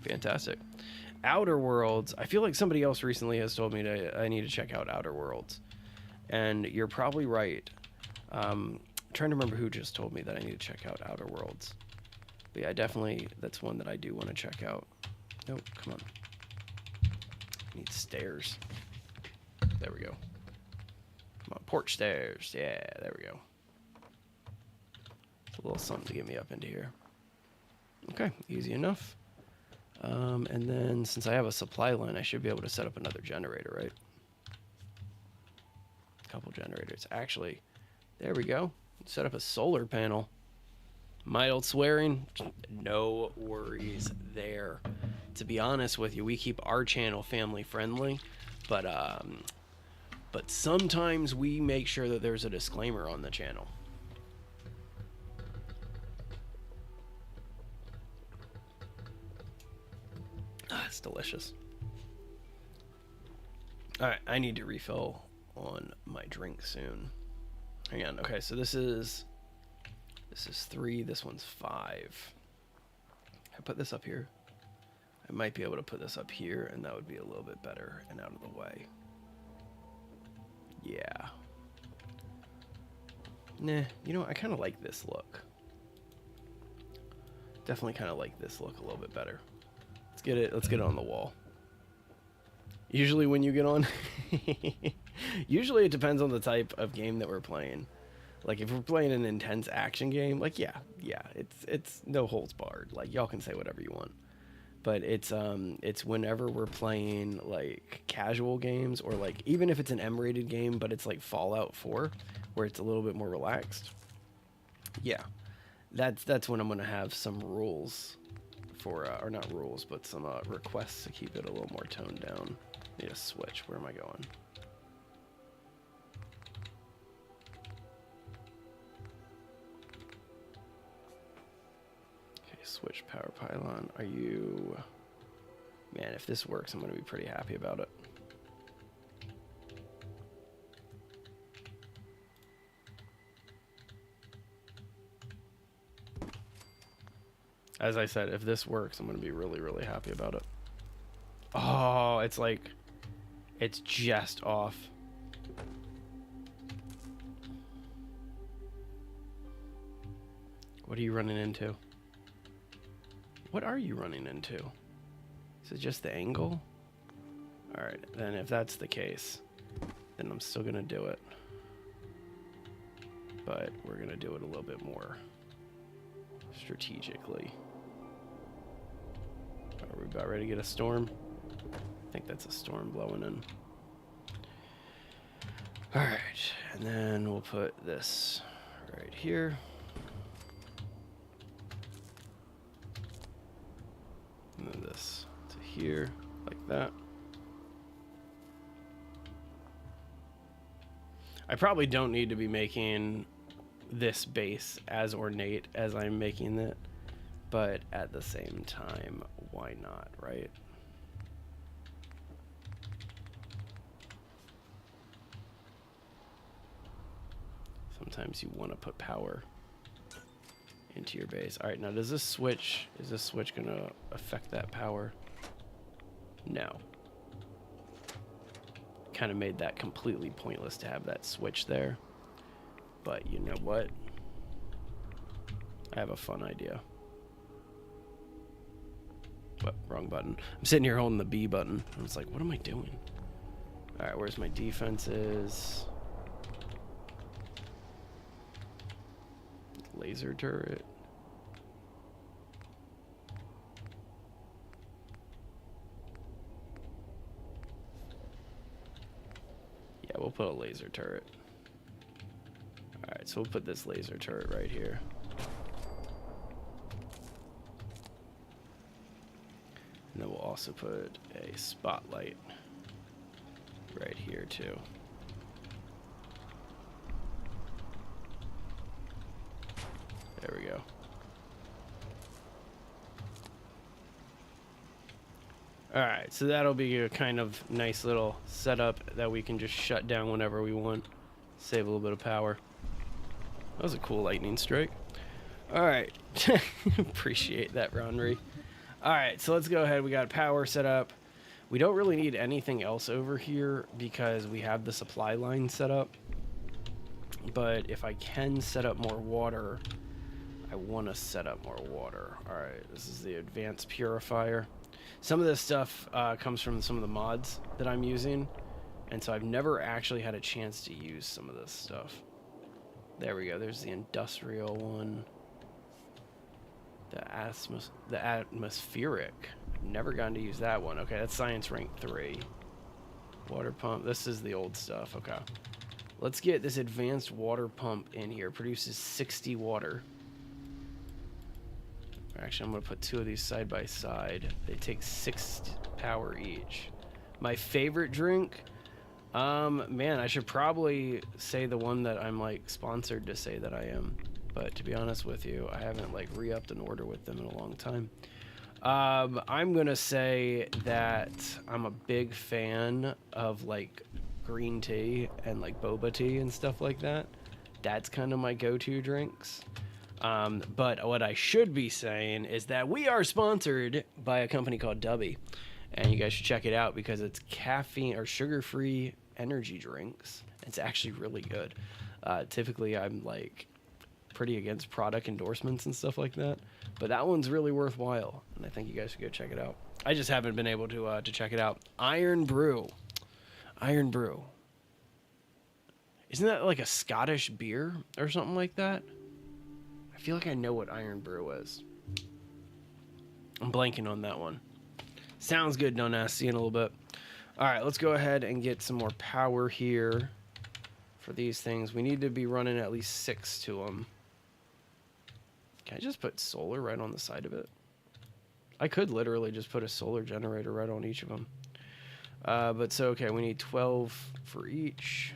Fantastic. Outer Worlds. I feel like somebody else recently has told me I need to check out Outer Worlds. And you're probably right. I'm trying to remember who just told me that I need to check out Outer Worlds. But yeah, definitely, that's one that I do want to check out. Nope, come on. I need stairs. There we go. Come on, porch stairs. Yeah, there we go. It's a little something to get me up into here. Okay, easy enough. And then since I have a supply line, I should be able to set up another generator, right? A couple generators. Actually, there we go. Set up a solar panel. Mild swearing, no worries there. To be honest with you, we keep our channel family friendly, but sometimes we make sure that there's a disclaimer on the channel. It's delicious. Alright, I need to refill on my drink soon. Hang on. Okay, so this is 3, this one's 5. I put this up here. I might be able to put this up here, and that would be a little bit better and out of the way. Yeah. Nah, you know, I kind of like this look. Definitely kind of like this look a little bit better. Let's get it on the wall. Usually when you get on, usually it depends on the type of game that we're playing. Like if we're playing an intense action game, like yeah, it's no holds barred. Like y'all can say whatever you want. But it's whenever we're playing like casual games, or like even if it's an M-rated game, but it's like Fallout 4, where it's a little bit more relaxed. Yeah, that's when I'm gonna have some rules for, or not rules, but some requests to keep it a little more toned down. Need a switch. Where am I going? Okay, switch power pylon. Are you... Man, if this works, I'm going to be pretty happy about it. As I said, if this works, I'm going to be really, really happy about it. Oh, it's like... It's just off. What are you running into? What are you running into? Is it just the angle? Alright, then if that's the case, then I'm still going to do it. But we're going to do it a little bit more strategically. Are we about ready to get a storm? I think that's a storm blowing in. Alright, and then we'll put this right here. And then this to here, like that. I probably don't need to be making this base as ornate as I'm making it, but at the same time, why not, right? Sometimes you want to put power into your base. All right, now is this switch going to affect that power? No. Kind of made that completely pointless to have that switch there. But you know what? I have a fun idea. What? Wrong button. I'm sitting here holding the B button. I was like, what am I doing? All right, where's my defenses? Laser turret. Yeah, we'll put a laser turret. Alright, so we'll put this laser turret right here. And then we'll also put a spotlight right here too. There we go. Alright, so that'll be a kind of nice little setup that we can just shut down whenever we want. Save a little bit of power. That was a cool lightning strike. All right. Appreciate that, Ronry. All right, so let's go ahead. We got power set up. We don't really need anything else over here because we have the supply line set up. But if I can set up more water, I want to set up more water. All right, this is the advanced purifier. Some of this stuff comes from some of the mods that I'm using, and so I've never actually had a chance to use some of this stuff. There we go. There's the industrial one. The atmospheric. I've never gotten to use that one. Okay, that's science rank 3. Water pump. This is the old stuff. Okay. Let's get this advanced water pump in here. Produces 60 water. Actually, I'm going to put 2 of these side by side. They take 6 power each. My favorite drink? Man, I should probably say the one that I'm, like, sponsored to say that I am. But to be honest with you, I haven't, like, re-upped an order with them in a long time. I'm going to say that I'm a big fan of, like, green tea and, like, boba tea and stuff like that. That's kind of my go-to drinks. But what I should be saying is that we are sponsored by a company called Dubby, and you guys should check it out because it's caffeine or sugar-free energy drinks. It's actually really good. Typically, I'm like pretty against product endorsements and stuff like that, but that one's really worthwhile, and I think you guys should go check it out. I just haven't been able to check it out. Iron Brew. Iron Brew. Isn't that like a Scottish beer or something like that? I feel like I know what Iron Brew is. I'm blanking on that one. Sounds good, don't ask. See you in a little bit. All right, let's go ahead and get some more power here for these things. We need to be running at least 6 to them. Can I just put solar right on the side of it? I could literally just put a solar generator right on each of them. But so, okay, we need 12 for each.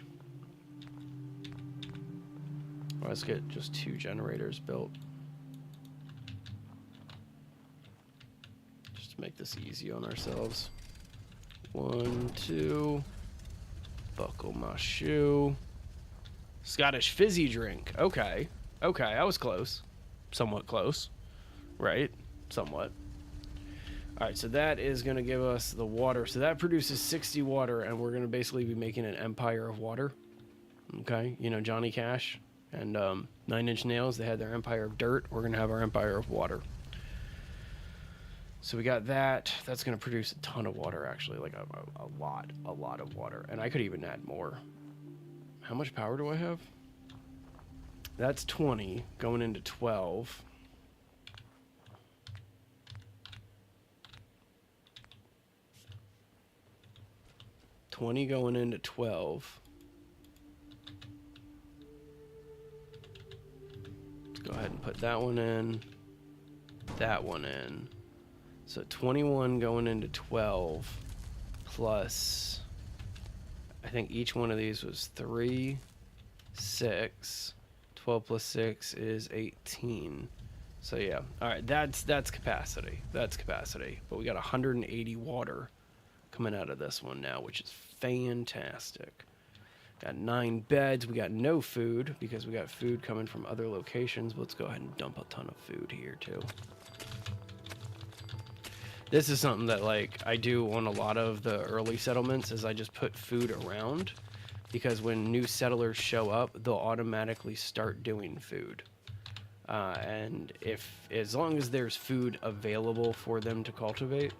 Well, let's get just 2 generators built. Just to make this easy on ourselves. 1, 2. Buckle my shoe. Scottish fizzy drink. Okay. Okay, I was close. Somewhat close. Right? Somewhat. Alright, so that is going to give us the water. So that produces 60 water, and we're going to basically be making an empire of water. Okay? You know, Johnny Cash and 9 Inch Nails, they had their empire of dirt. We're going to have our empire of water. So we got that. That's going to produce a ton of water, actually. Like a lot of water. And I could even add more. How much power do I have? That's 20 going into 12. Going into 12. Let's go ahead and put that one in. That one in. So 21 going into 12 plus, I think each one of these was 3, 6. 12 plus 6 is 18. So yeah, all right, that's capacity. That's capacity. But we got 180 water coming out of this one now, which is fantastic. Got 9 beds. We got no food because we got food coming from other locations. Let's go ahead and dump a ton of food here too. This is something that like I do on a lot of the early settlements is I just put food around because when new settlers show up, they'll automatically start doing food. And as long as there's food available for them to cultivate,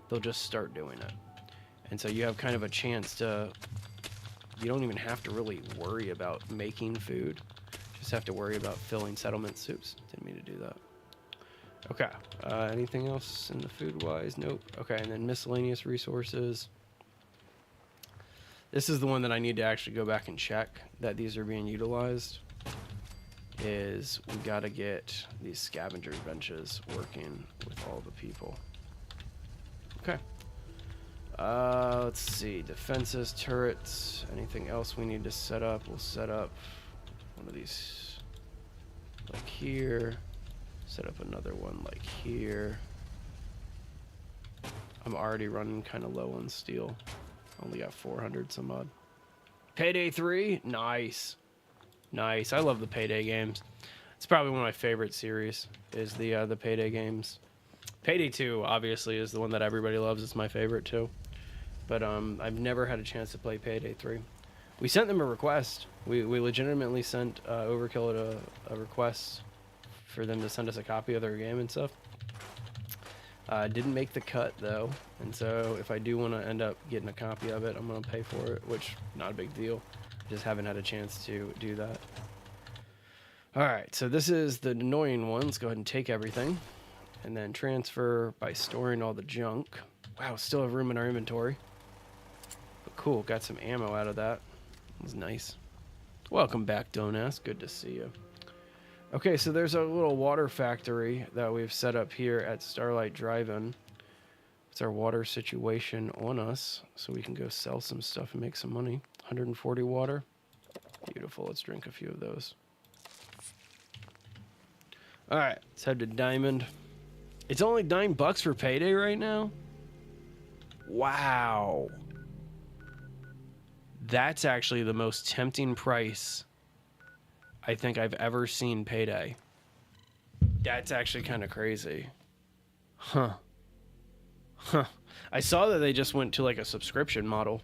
they'll just start doing it. And so you have kind of a chance to, you don't even have to really worry about making food. Just have to worry about filling settlement soups. Didn't mean to do that. Okay, anything else in the food-wise? Nope. Okay, and then miscellaneous resources. This is the one that I need to actually go back and check that these are being utilized. Is we gotta get these scavenger benches working with all the people. Okay. Let's see. Defenses, turrets, anything else we need to set up? We'll set up one of these like here. Set up another one like here. I'm already running kind of low on steel. Only got 400 some odd. Payday 3? Nice. Nice. I love the Payday games. It's probably one of my favorite series is the Payday games. Payday 2 obviously is the one that everybody loves. It's my favorite too. But I've never had a chance to play Payday 3. We sent them a request. We legitimately sent Overkill a request for them to send us a copy of their game and stuff. Didn't make the cut though, and so if I do want to end up getting a copy of it, I'm gonna pay for it, which not a big deal. Just haven't had a chance to do that. All right, so this is the annoying one. Let's go ahead and take everything, and then transfer by storing all the junk. Wow, still have room in our inventory. But cool, got some ammo out of that. That was nice. Welcome back, Don't Ask. Good to see you. Okay, so there's a little water factory that we've set up here at Starlight Drive-In. It's our water situation on us, so we can go sell some stuff and make some money. 140 water. Beautiful. Let's drink a few of those. All right, let's head to Diamond. It's only $9 for Payday right now? Wow. That's actually the most tempting price I think I've ever seen Payday. That's actually kind of crazy. Huh. I saw that they just went to like a subscription model.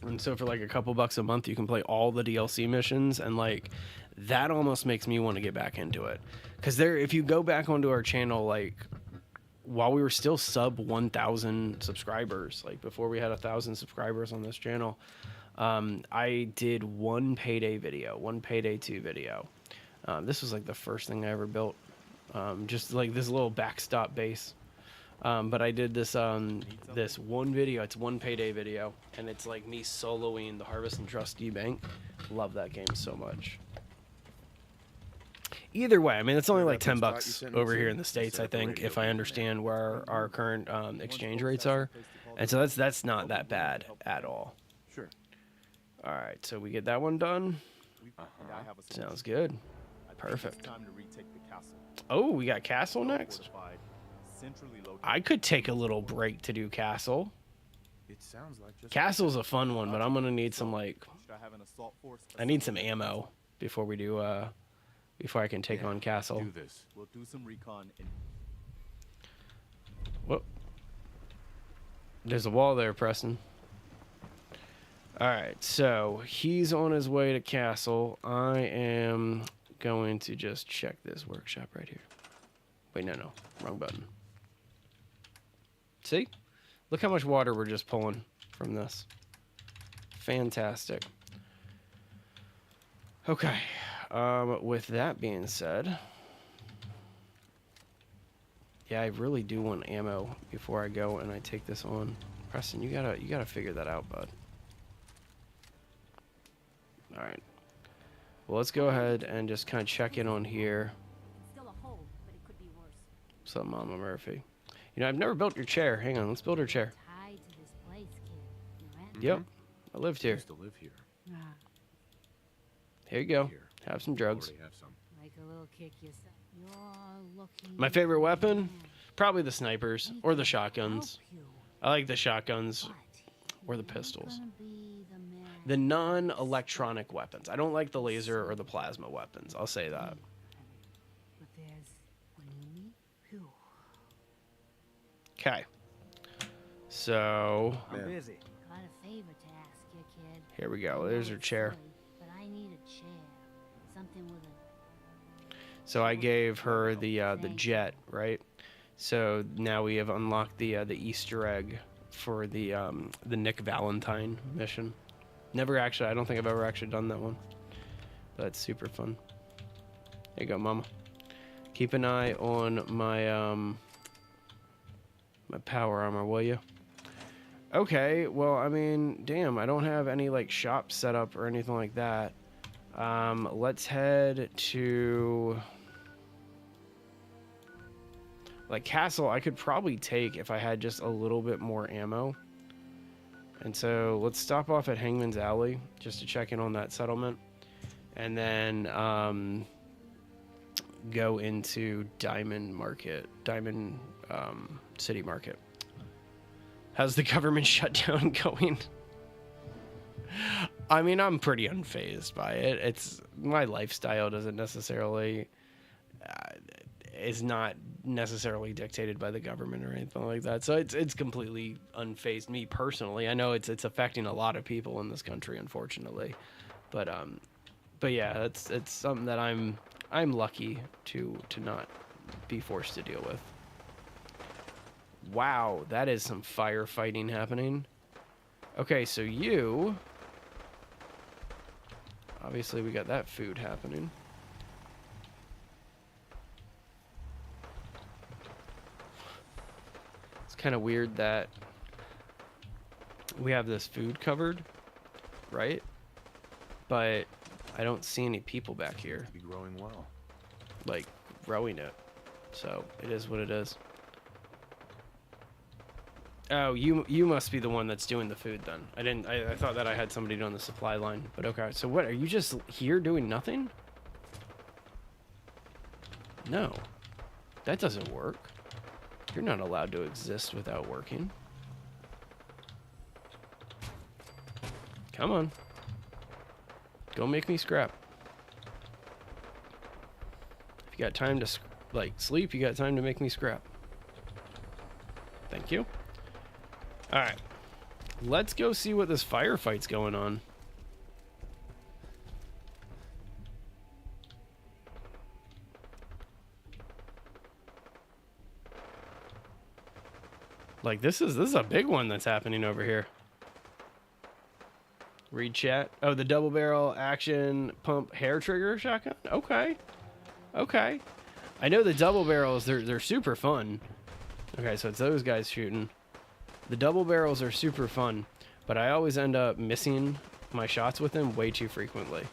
And so for like a couple bucks a month, you can play all the DLC missions. And like, that almost makes me want to get back into it. Because if you go back onto our channel, like, while we were still sub 1,000 subscribers, like before we had 1,000 subscribers on this channel, I did one Payday video, one Payday 2 video. This was like the first thing I ever built. Just like this little backstop base. But I did this this one video. It's one Payday video, and it's like me soloing the Harvest and Trustee Bank. Love that game so much. Either way, I mean, it's only like $10 over here in the States, I think, if I understand where our current exchange rates are. And so that's not that bad at all. Sure. All right, so we get that one done. Sounds good. Perfect. Oh, we got Castle next? I could take a little break to do Castle. Castle's a fun one, but I'm going to need some, like... I need some ammo before we do, before I can take on Castle. Do this. We'll do some recon and... Whoop. There's a wall there, Preston. Alright, so he's on his way to Castle. I am going to just check this workshop right here. Wait, no. Wrong button. See? Look how much water we're just pulling from this. Fantastic. Okay. With that being said... Yeah, I really do want ammo before I go and I take this on. Preston, you gotta figure that out, bud. Alright. Well, let's go ahead and just kind of check in on here. Still a hole, but it could be worse. What's up, Mama Murphy? You know, I've never built your chair. Hang on, let's build her chair. Tied to this place, kid. You know it? Yep, I lived I here. used to live here. Here you go. Here. Have some drugs. Already have some. Like a little kick yourself. You're looking. My favorite weapon? Probably the snipers or the shotguns. Help you, I like the shotguns but or the you're pistols. gonna be the man. The non-electronic weapons. I don't like the laser or the plasma weapons. I'll say that. But there's when you meet. Phew. Okay. So I'm busy. Got a favor to ask you, kid. here we go. I There's know her it's chair. silly, but I need a chair. Something with a. So I gave her the jet, right? So now we have unlocked the Easter egg for the Nick Valentine mission. Never actually, I don't think I've ever actually done that one. But it's super fun. There you go, Mama. Keep an eye on my my power armor, will you? Okay, well, I mean, damn, I don't have any like shops set up or anything like that. Let's head to like Castle. I could probably take if I had just a little bit more ammo. And so let's stop off at Hangman's Alley just to check in on that settlement, and then go into Diamond City Market. How's the government shutdown going? I mean, I'm pretty unfazed by it. It's my lifestyle doesn't necessarily is not necessarily dictated by the government or anything like that. So it's completely unfazed me personally. I know it's affecting a lot of people in this country, unfortunately, but yeah, it's something that I'm lucky to not be forced to deal with. Wow, that is some firefighting happening. Okay, so you obviously we got that food happening. Kind of weird that we have this food covered, right? But I don't see any people back here Be growing well. like growing it. So it is what it is. Oh, you must be the one that's doing the food then. I thought that I had somebody doing the supply line, but okay. So what, are you just here doing nothing? No. That doesn't work. You're not allowed to exist without working. Come on. Go make me scrap. If you got time to, like, sleep, you got time to make me scrap. Thank you. Alright. Let's go see what this firefight's going on. Like, this is a big one that's happening over here. Read chat. Oh, the double barrel action pump hair trigger shotgun? Okay. Okay. I know the double barrels, they're super fun. Okay, so it's those guys shooting. The double barrels are super fun, but I always end up missing my shots with them way too frequently,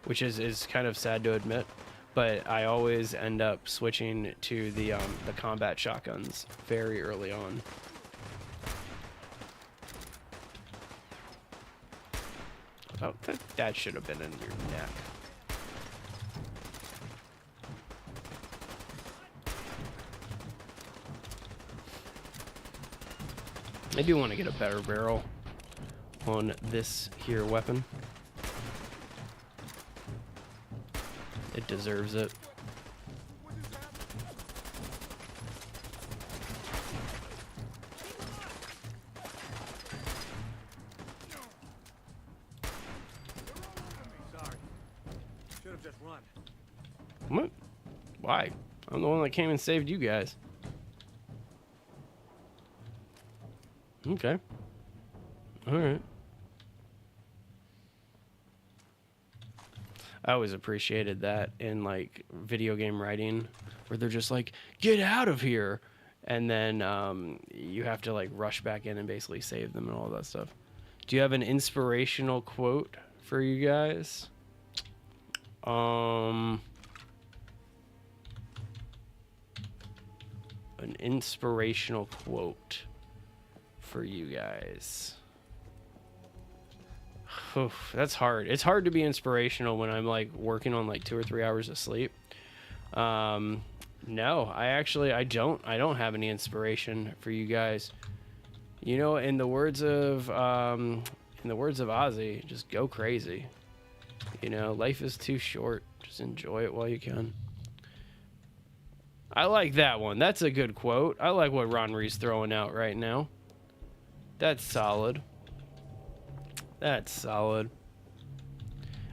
which is kind of sad to admit, but I always end up switching to the combat shotguns very early on. Oh, that should have been in your neck. I do want to get a better barrel on this here weapon. It deserves it. What? Why? I'm the one that came and saved you guys. Okay. Alright. I always appreciated that in, like, video game writing, where they're just like, get out of here! And then you have to, like, rush back in and basically save them and all that stuff. Do you have an inspirational quote for you guys? An inspirational quote for you guys. Oof, that's hard. It's hard to be inspirational when I'm like working on like 2 or 3 hours of sleep. No, I don't have any inspiration for you guys. You know, in the words of Ozzy, just go crazy. You know, life is too short. Just enjoy it while you can. I like that one. That's a good quote. I like what Ronri's throwing out right now. That's solid. That's solid.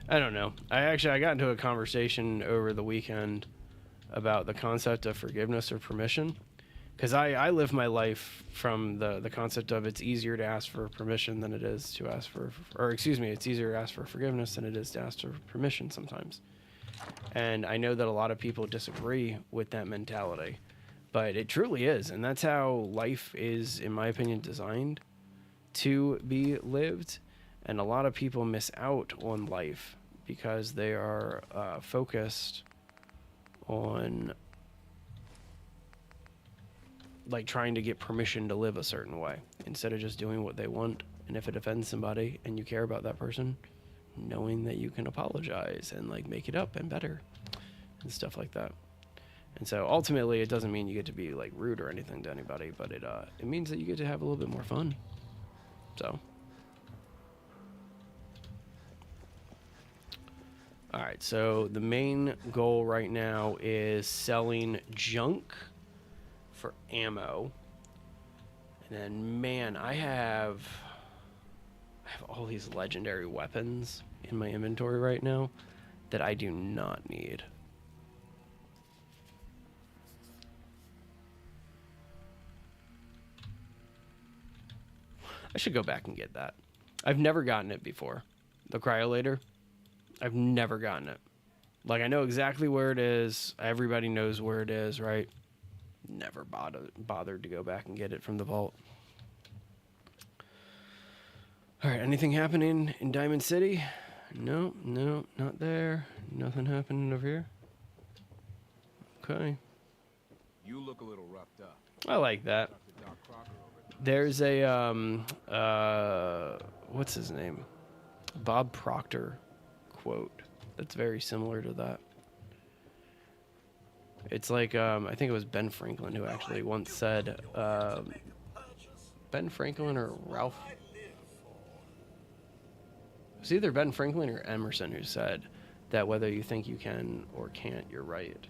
I don't know. I got into a conversation over the weekend about the concept of forgiveness or permission. Because I live my life from the concept of it's easier to ask for permission than it is to ask for, or excuse me, it's easier to ask for forgiveness than it is to ask for permission sometimes. And I know that a lot of people disagree with that mentality, but it truly is. And that's how life is, in my opinion, designed to be lived. And a lot of people miss out on life because they are focused on like trying to get permission to live a certain way instead of just doing what they want. And if it offends somebody and you care about that person, knowing that you can apologize and like make it up and better and stuff like that. And so ultimately it doesn't mean you get to be like rude or anything to anybody, but it means that you get to have a little bit more fun. So All right, so the main goal right now is selling junk for ammo. And then, man, I have all these legendary weapons in my inventory right now that I do not need. I should go back and get that. I've never gotten it before. The Cryolator. I've never gotten it. Like, I know exactly where it is. Everybody knows where it is, right? Never bothered to go back and get it from the vault. All right, anything happening in Diamond City? No, not there. Nothing happening over here. Okay. You look a little roughed up. I like that. Talk to Doc Crocker over there. There's a, what's his name? Bob Proctor quote that's very similar to that. It's like, I think it was Ben Franklin who actually once said, Ben Franklin or Ralph. It was either Ben Franklin or Emerson who said that whether you think you can or can't, you're right.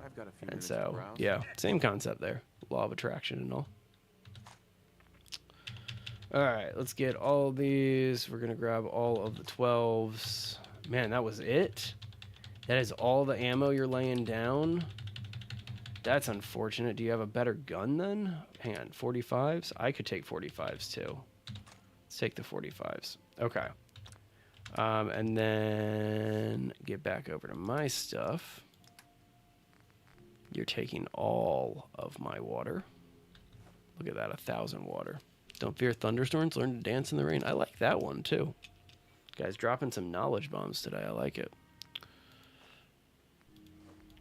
I've got a few And minutes so, to browse. yeah, same concept there. Law of attraction and all. All right, let's get all these. We're going to grab all of the 12s. Man, that was it? That is all the ammo you're laying down? That's unfortunate. Do you have a better gun then? Hang on, 45s? I could take 45s too. Let's take the 45s. Okay. And then get back over to my stuff. You're taking all of my water. Look at that, 1,000 water. Don't fear thunderstorms, learn to dance in the rain. I like that one too. Guys, dropping some knowledge bombs today. I like it.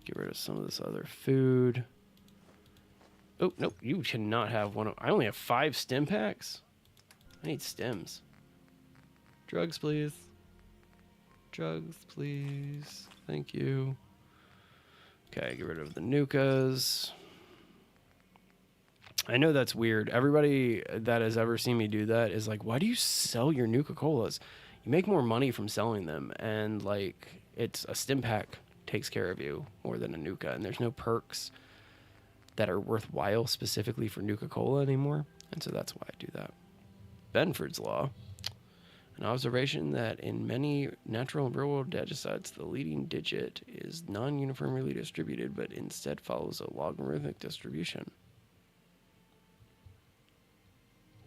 Get rid of some of this other food. Oh, nope. You cannot have one. I only have 5 stim packs. I need stims. Drugs, please. Drugs, please. Thank you. Okay, get rid of the Nukas. I know that's weird. Everybody that has ever seen me do that is like, why do you sell your Nuka-Colas? You make more money from selling them. And, like, it's a stim pack takes care of you more than a Nuka. And there's no perks that are worthwhile specifically for Nuka-Cola anymore. And so that's why I do that. Benford's Law. An observation that in many natural and real-world data sets, the leading digit is non-uniformly distributed, but instead follows a logarithmic distribution.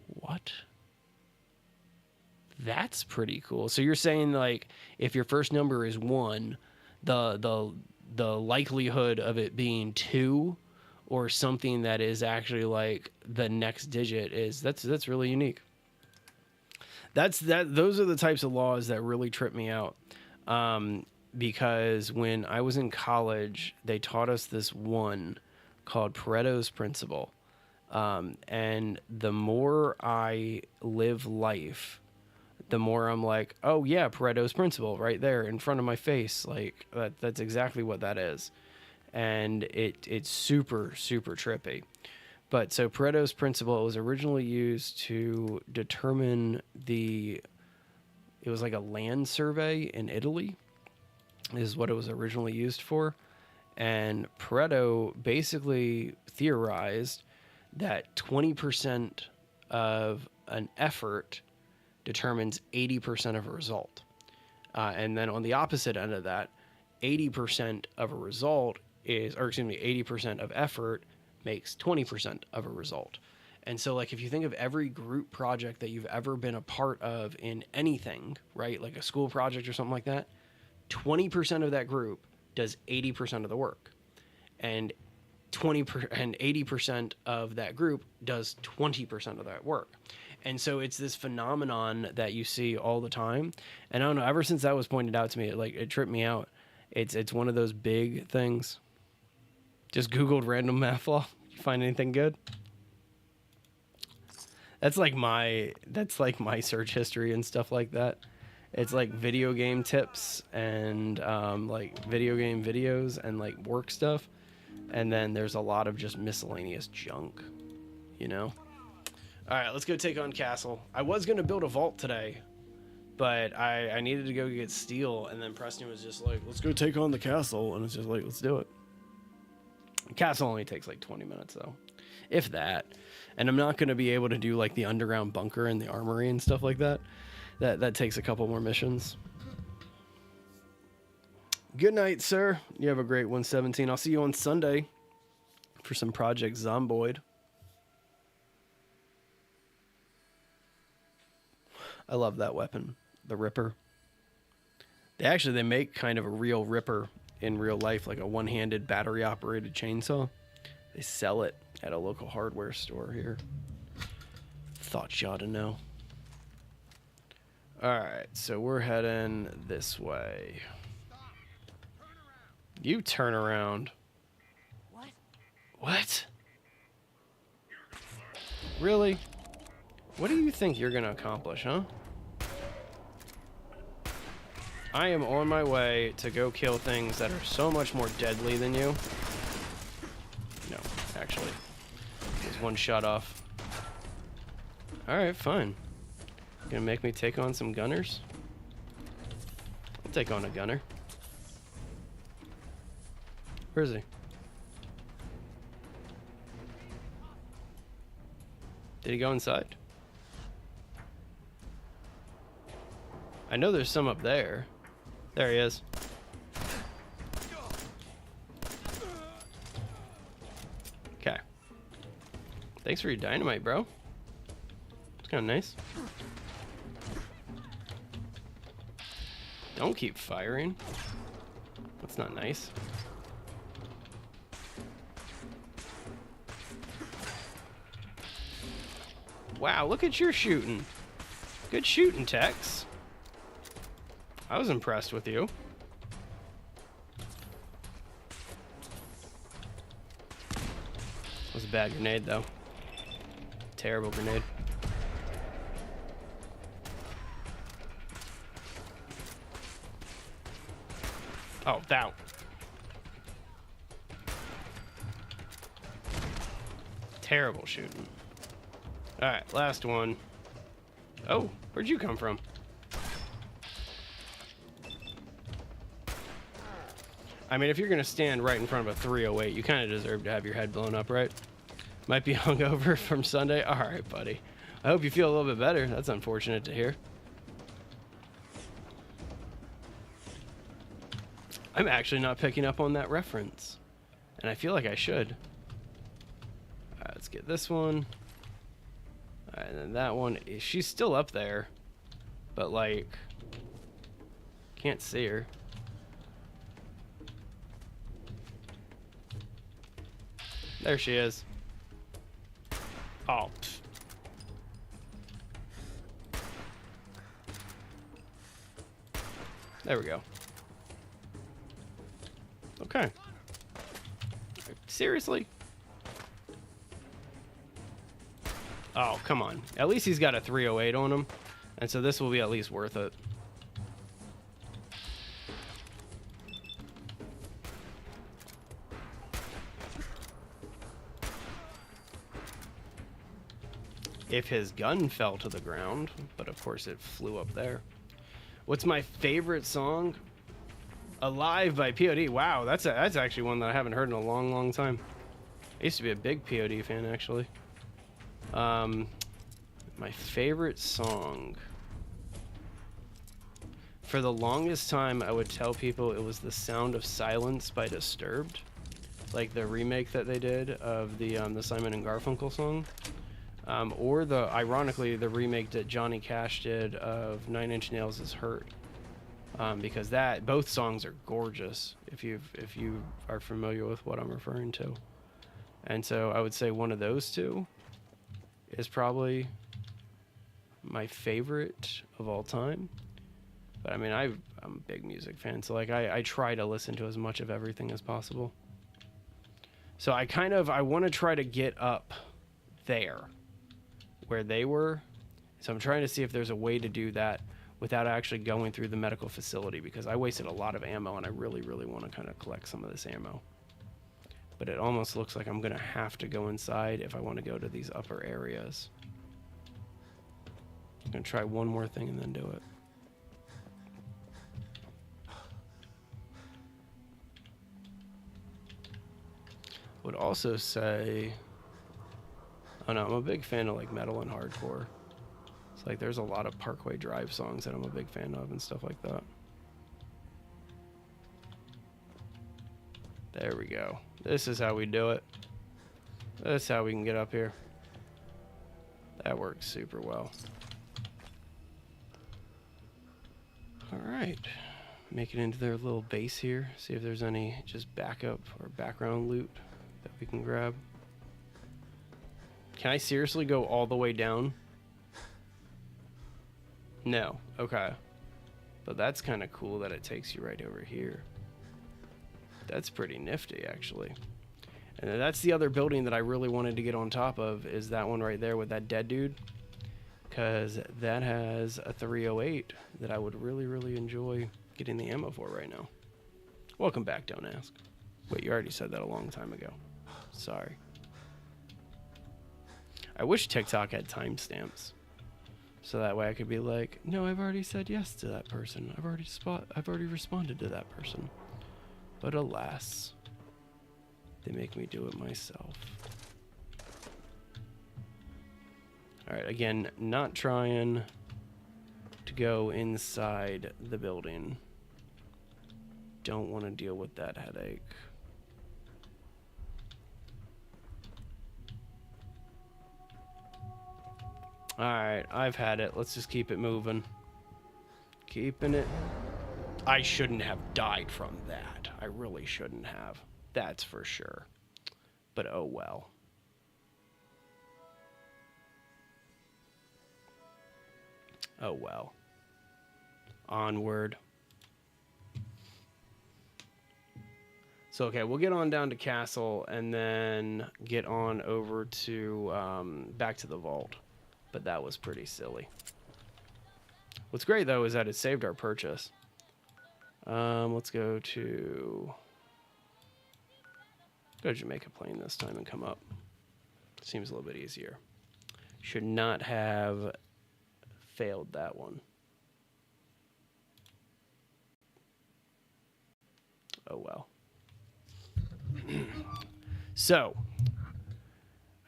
What? That's pretty cool. So you're saying, like, if your first number is 1, the likelihood of it being 2 or something that is actually like the next digit is that's really unique. Those are the types of laws that really trip me out. Because when I was in college, they taught us this one called Pareto's Principle. And the more I live life, the more I'm like, oh yeah, Pareto's Principle right there in front of my face. Like that's exactly what that is. And it's super, super trippy. But so Pareto's Principle was originally used to determine it was like a land survey in Italy is what it was originally used for. And Pareto basically theorized that 20% of an effort determines 80% of a result. And then on the opposite end of that, 80% of a result 80% of effort makes 20% of a result. And so, like, if you think of every group project that you've ever been a part of in anything, right, like a school project or something like that, 20% of that group does 80% of the work. And 80% of that group does 20% of that work. And so it's this phenomenon that you see all the time. And I don't know, ever since that was pointed out to me, it tripped me out. It's one of those big things. Just Googled random math law. You find anything good? That's like my search history and stuff like that. It's like video game tips and like video game videos and like work stuff. And then there's a lot of just miscellaneous junk, you know? All right, let's go take on Castle. I was going to build a vault today, But I needed to go get steel, and then Preston was just like, let's go take on the castle. And it's just like, let's do it. The castle only takes like 20 minutes, though, if that. And I'm not going to be able to do like the underground bunker and the armory and stuff like that. That takes a couple more missions. Good night, sir. You have a great 117. I'll see you on Sunday for some Project Zomboid. I love that weapon, the Ripper. They make kind of a real Ripper in real life, like a one-handed battery-operated chainsaw. They sell it at a local hardware store here. Thought you ought to know. All right, so we're heading this way. You turn around. What? Really? What do you think you're gonna accomplish, huh? I am on my way to go kill things that are so much more deadly than you. No, actually. There's one shot off. Alright, fine. Gonna make me take on some gunners? I'll take on a gunner. Where is he? Did he go inside? I know there's some up there. There he is. Okay. Thanks for your dynamite, bro. It's kind of nice. Don't keep firing. That's not nice. Wow, look at your shooting. Good shooting, Tex. I was impressed with you. That was a bad grenade, though. Terrible grenade. Oh, that. Terrible shooting. Alright, last one. Oh, where'd you come from? I mean, if you're gonna stand right in front of a 308, you kind of deserve to have your head blown up, right? Might be hungover from Sunday. Alright, buddy. I hope you feel a little bit better. That's unfortunate to hear. I'm actually not picking up on that reference. And I feel like I should. Alright, let's get this one. Alright, and then that one. She's still up there. But, like, can't see her. There she is. Oh. Pfft. There we go. Okay. Seriously? Oh, come on. At least he's got a 308 on him. And so this will be at least worth it. If his gun fell to the ground, but of course it flew up there. What's my favorite song? Alive by POD. Wow, that's actually one that I haven't heard in a long, long time. I used to be a big POD fan, actually. My favorite song. For the longest time, I would tell people it was The Sound of Silence by Disturbed. Like the remake that they did of the Simon and Garfunkel song. Or ironically, the remake that Johnny Cash did of Nine Inch Nails' Hurt. Because both songs are gorgeous if you are familiar with what I'm referring to. And so I would say one of those two is probably my favorite of all time. But I mean, I'm a big music fan, so like I try to listen to as much of everything as possible. So I want to try to get up there where they were. So I'm trying to see if there's a way to do that without actually going through the medical facility, because I wasted a lot of ammo and I really, really want to kind of collect some of this ammo. But it almost looks like I'm going to have to go inside if I want to go to these upper areas. I'm going to try one more thing and then do it. Would also say, oh no, I'm a big fan of like metal and hardcore. It's like there's a lot of Parkway Drive songs that I'm a big fan of and stuff like that. There we go. This is how we do it. That's how we can get up here. That works super well. Alright. Make it into their little base here. See if there's any just backup or background loot that we can grab. Can I seriously go all the way down? No. Okay. But that's kind of cool that it takes you right over here. That's pretty nifty, actually. And then that's the other building that I really wanted to get on top of, is that one right there with that dead dude. Because that has a 308 that I would really, really enjoy getting the ammo for right now. Welcome back, don't ask. Wait, you already said that a long time ago. Sorry. I wish TikTok had timestamps. So that way I could be like, no, I've already said yes to that person. I've already responded to that person. But alas, they make me do it myself. Alright, again, not trying to go inside the building. Don't want to deal with that headache. Alright, I've had it. Let's just keep it moving. Keeping it. I shouldn't have died from that. I really shouldn't have. That's for sure. But oh well. Oh well. Onward. So okay, we'll get on down to Castle and then get on over to back to the vault. But that was pretty silly. What's great though is that it saved our purchase. Let's go to Jamaica Plain this time and come up. Seems a little bit easier. Should not have failed that one. Oh well. So,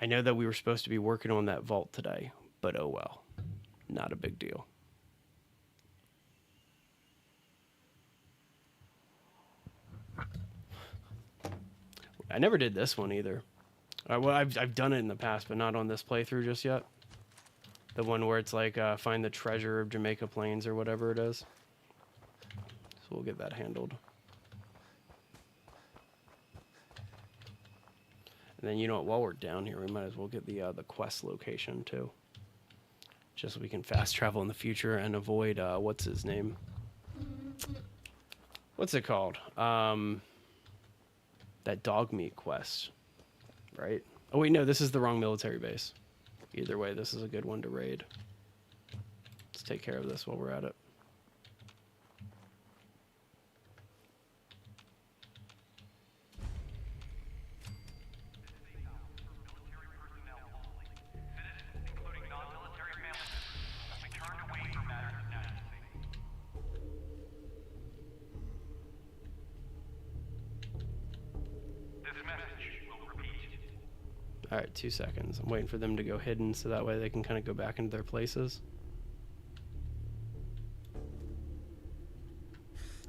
I know that we were supposed to be working on that vault today, but oh well. Not a big deal. I never did this one either. Well, I've done it in the past, but not on this playthrough just yet. The one where it's like find the treasure of Jamaica Plains or whatever it is. So we'll get that handled. And then you know what? While we're down here, we might as well get the quest location too, just so we can fast travel in the future and avoid what's his name? What's it called? That dog meat quest, right? Oh wait, no, this is the wrong military base. Either way, this is a good one to raid. Let's take care of this while we're at it. Alright, 2 seconds. I'm waiting for them to go hidden so that way they can kind of go back into their places.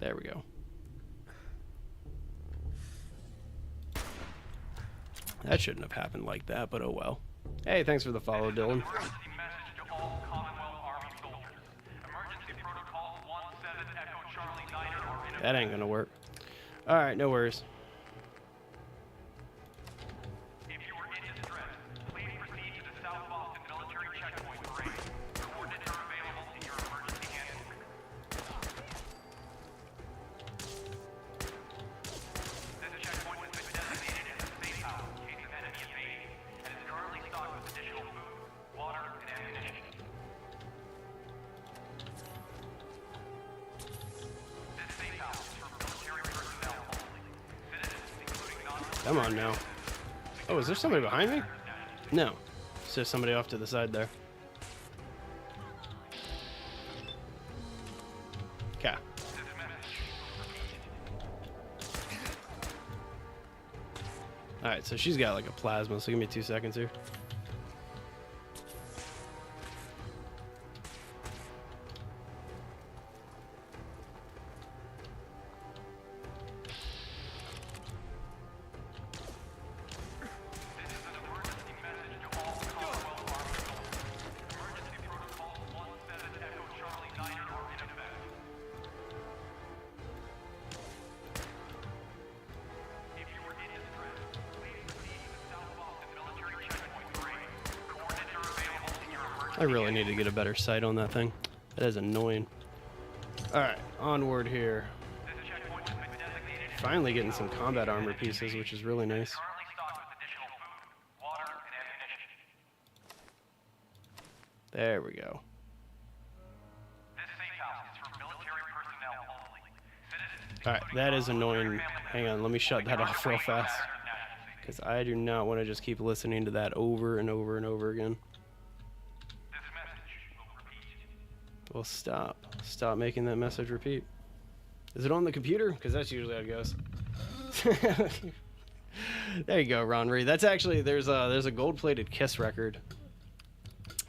There we go. That shouldn't have happened like that, but oh well. Hey, thanks for the follow, Dylan. That ain't gonna work. Alright, no worries. Come on now. Oh, is there somebody behind me? No. It's just somebody off to the side there. Okay. Alright, so she's got like a plasma, so give me 2 seconds here. I really need to get a better sight on that thing. That is annoying. Alright, onward here. Finally getting some combat armor pieces, which is really nice. There we go. Alright, that is annoying. Hang on, let me shut that off real fast. Because I do not want to just keep listening to that over and over and over again. Well, stop. Stop making that message repeat. Is it on the computer? Because that's usually how it goes. There you go, Ron Reed. That's actually, there's a gold-plated Kiss record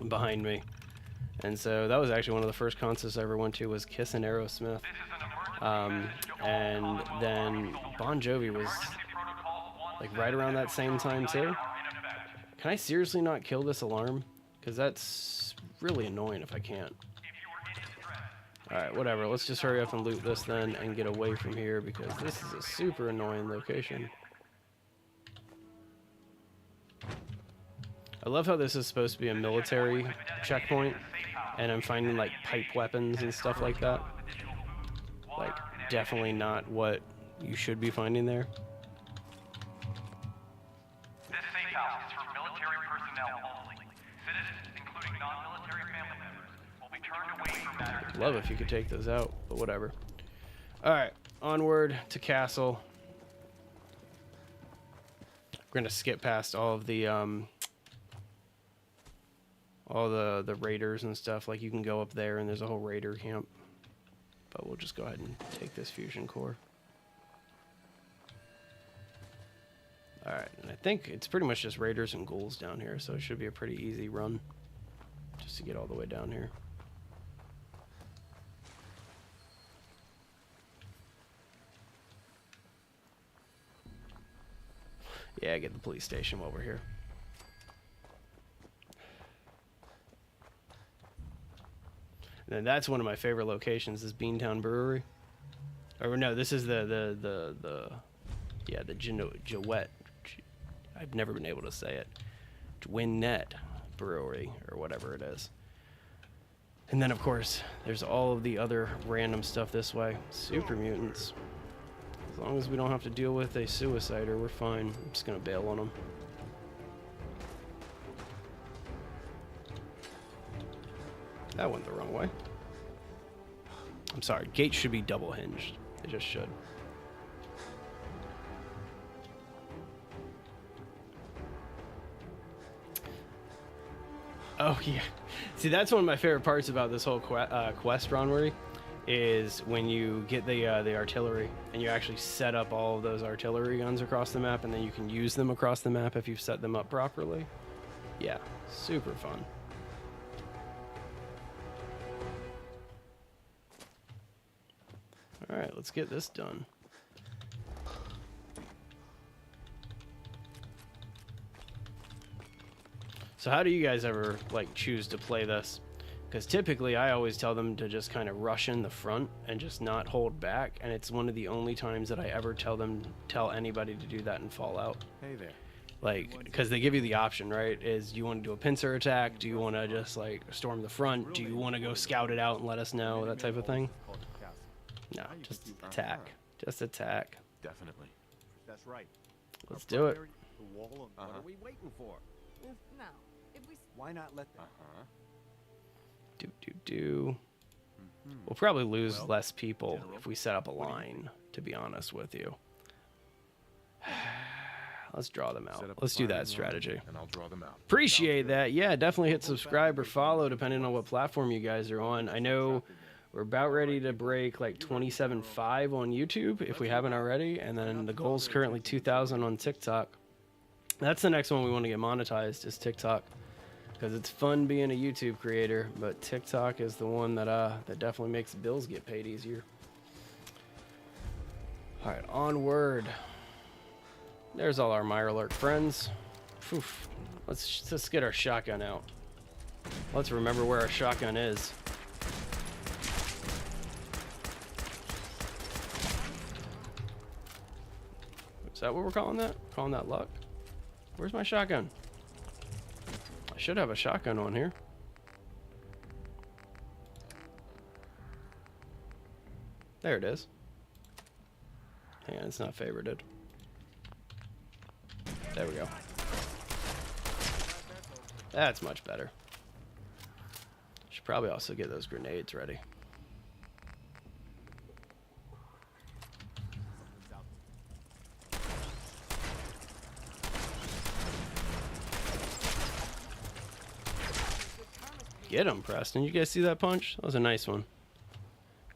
behind me. And so that was actually one of the first concerts I ever went to was Kiss and Aerosmith. And then Bon Jovi was like right around that same time too. Can I seriously not kill this alarm? Because that's really annoying if I can't. Alright, whatever. Let's just hurry up and loot this then and get away from here because this is a super annoying location. I love how this is supposed to be a military checkpoint and I'm finding like pipe weapons and stuff like that. Like, definitely not what you should be finding there. This safe house is for military personnel only. Citizens, including non-military family members, will be turned away from matters. Love if you could take those out, but whatever. Alright, onward to castle. We're gonna skip past all of the raiders and stuff. Like you can go up there and there's a whole raider camp. But we'll just go ahead and take this fusion core. Alright, and I think it's pretty much just raiders and ghouls down here, so it should be a pretty easy run just to get all the way down here. Yeah, get the police station while we're here. And then that's one of my favorite locations is Beantown Brewery. Or no, this is the Jowett. I've never been able to say it. Gwinnett Brewery or whatever it is. And then of course there's all of the other random stuff this way. Super mutants. As long as we don't have to deal with a suicider, we're fine. I'm just gonna bail on them. That went the wrong way. I'm sorry, gates should be double hinged. They just should. Oh yeah. See, that's one of my favorite parts about this whole quest, Ronwery, is when you get the artillery and you actually set up all of those artillery guns across the map and then you can use them across the map if you've set them up properly. Yeah, super fun. All right, let's get this done. So how do you guys ever like choose to play this? Because typically I always tell them to just kind of rush in the front and just not hold back, and it's one of the only times that I ever tell anybody to do that in Fallout. Hey there. Like, because they give you the option, right? Is do you want to do a pincer attack? Do you want to just like storm the front? Do you want to go scout it out and let us know? That type of thing. No, just attack. Just attack. Definitely. That's right. Let's do it. The wall. What are we waiting for? No. If we Why not let them? We'll probably lose less people if we set up a line, to be honest with you. Let's draw them out. Let's do that strategy. And I'll draw them out. Appreciate that. Yeah, definitely hit subscribe or follow depending on what platform you guys are on. I know we're about ready to break like 27.5 on YouTube if we haven't already, and then the goal's currently 2,000 on TikTok. That's the next one we want to get monetized is TikTok, because it's fun being a YouTube creator, but TikTok is the one that that definitely makes bills get paid easier. All right, onward. There's all our Mirelurk friends. Whew. Let's get our shotgun out. Let's remember where our shotgun is. Is that what we're calling that? Calling that luck? Where's my shotgun? I should have a shotgun on here. There it is. Hang on, it's not favorited. There we go. That's much better. Should probably also get those grenades ready. Get him, Preston. You guys see that punch? That was a nice one.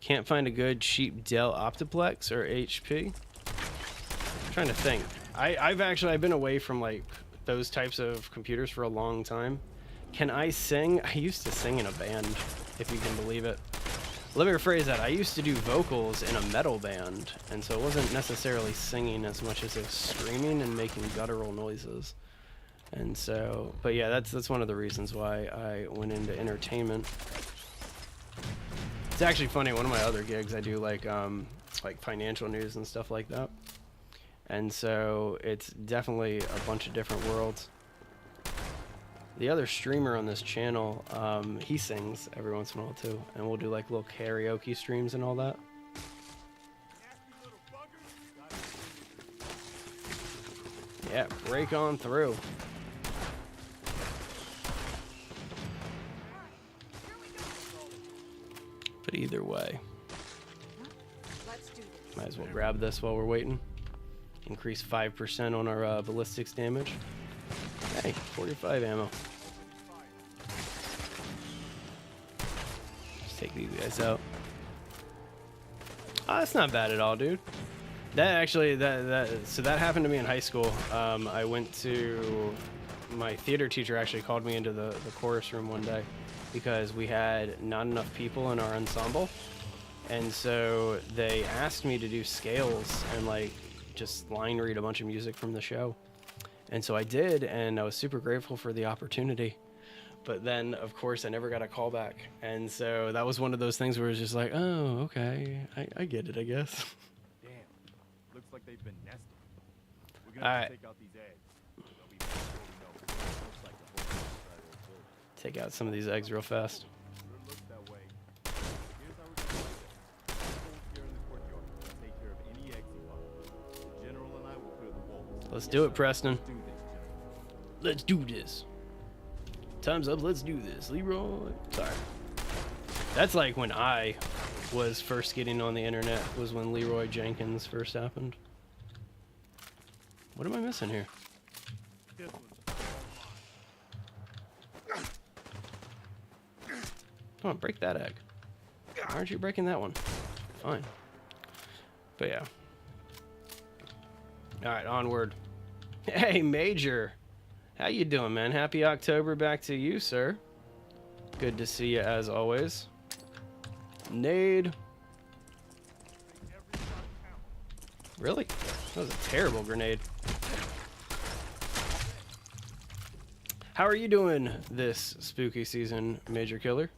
Can't find a good cheap Dell Optiplex or HP. I'm trying to think. I've been away from like those types of computers for a long time. Can I sing? I used to sing in a band, if you can believe it. Let me rephrase that. I used to do vocals in a metal band, and so it wasn't necessarily singing as much as it was screaming and making guttural noises. And so, but yeah, that's one of the reasons why I went into entertainment. It's actually funny. One of my other gigs, I do like financial news and stuff like that. And so it's definitely a bunch of different worlds. The other streamer on this channel, he sings every once in a while too, and we'll do like little karaoke streams and all that. Yeah, break on through. But either way, might as well grab this while we're waiting. Increase 5% on our ballistics damage. Hey, 45 ammo. Just take these guys out. Oh, that's not bad at all, dude. That actually, so that happened to me in high school. I went to, my theater teacher actually called me into the chorus room one day because we had not enough people in our ensemble. And so they asked me to do scales and like just line read a bunch of music from the show. And so I did, and I was super grateful for the opportunity. But then, of course, I never got a call back. And so that was one of those things where it's just like, oh, okay, I get it, I guess. Damn. Looks like they've been nesting. We're All gonna right. take out these eggs. They'll be before we know it. Looks like the whole inside of the building. Take out some of these eggs real fast. Sure looks that way. Here's how we're gonna play this. Hold here in the courtyard. We'll take care of any eggs you want. The general and I will clear the walls. Let's do it, Preston. Do this, General. Let's do this. Time's up, let's do this. Leroy. Sorry. That's like when I was first getting on the internet, was when Leroy Jenkins first happened. What am I missing here? Come on, break that egg. Why aren't you breaking that one? Fine. But yeah. Alright, onward. Hey, Major. How you doing, man? Happy October back to you, sir. Good to see you as always. Nade. Really? That was a terrible grenade. How are you doing this spooky season, Major Killer?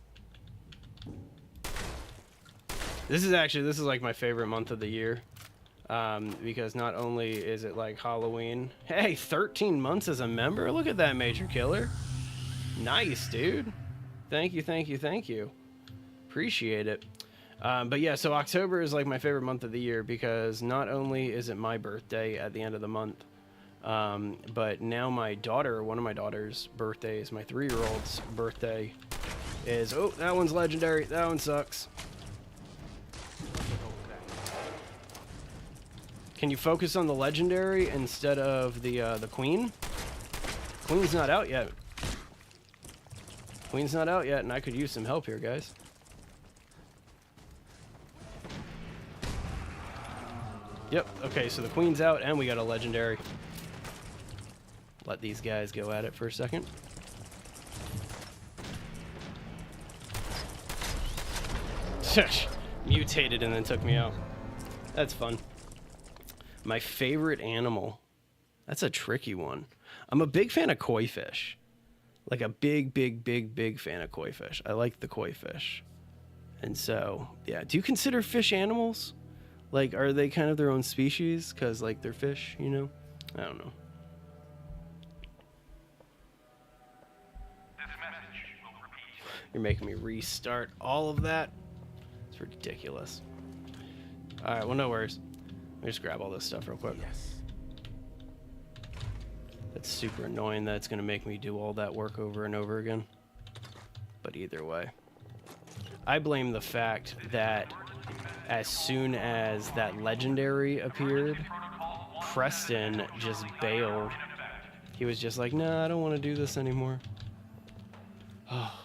This is like my favorite month of the year. Because not only is it like Halloween. Hey, 13 months as a member? Look at that, Major Killer. Nice, dude. Thank you, thank you, thank you. Appreciate it. But yeah, so October is like my favorite month of the year because not only is it my birthday at the end of the month, but now my daughter, one of my daughter's birthdays, my 3-year-old's birthday is, oh, that one's legendary. That one sucks. Can you focus on the legendary instead of the queen? Queen's not out yet. Queen's not out yet, and I could use some help here, guys. Yep, okay, so the queen's out, and we got a legendary. let these guys go at it for a second. Mutated and then took me out. That's fun. My favorite animal. That's a tricky one. I'm a big fan of koi fish. Like a big fan of koi fish. I like the koi fish. And so, yeah. Do you consider fish animals? Like, are they kind of their own species? Because, like, they're fish, you know? I don't know. This message will repeat. You're making me restart all of that. It's ridiculous. Alright, well, no worries. Let me just grab all this stuff real quick. Yes. That's super annoying that it's going to make me do all that work over and over again. But either way. I blame the fact that as soon as that legendary appeared, Preston just bailed. He was just like, nah, I don't want to do this anymore. Oh.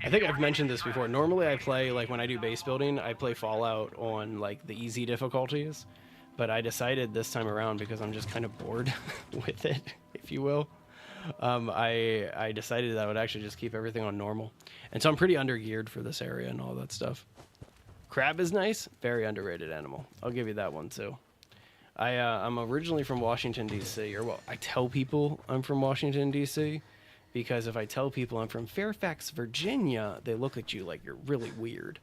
I think I've mentioned this before. Normally I play, like when I do base building, I play Fallout on like the easy difficulties. But I decided this time around, because I'm just kind of bored with it, if you will. I decided that I would actually just keep everything on normal. And so I'm pretty under-geared for this area and all that stuff. Crab is nice. Very underrated animal. I'll give you that one, too. I'm originally from Washington, D.C. Or, well, I tell people I'm from Washington, D.C. Because if I tell people I'm from Fairfax, Virginia, they look at you like you're really weird.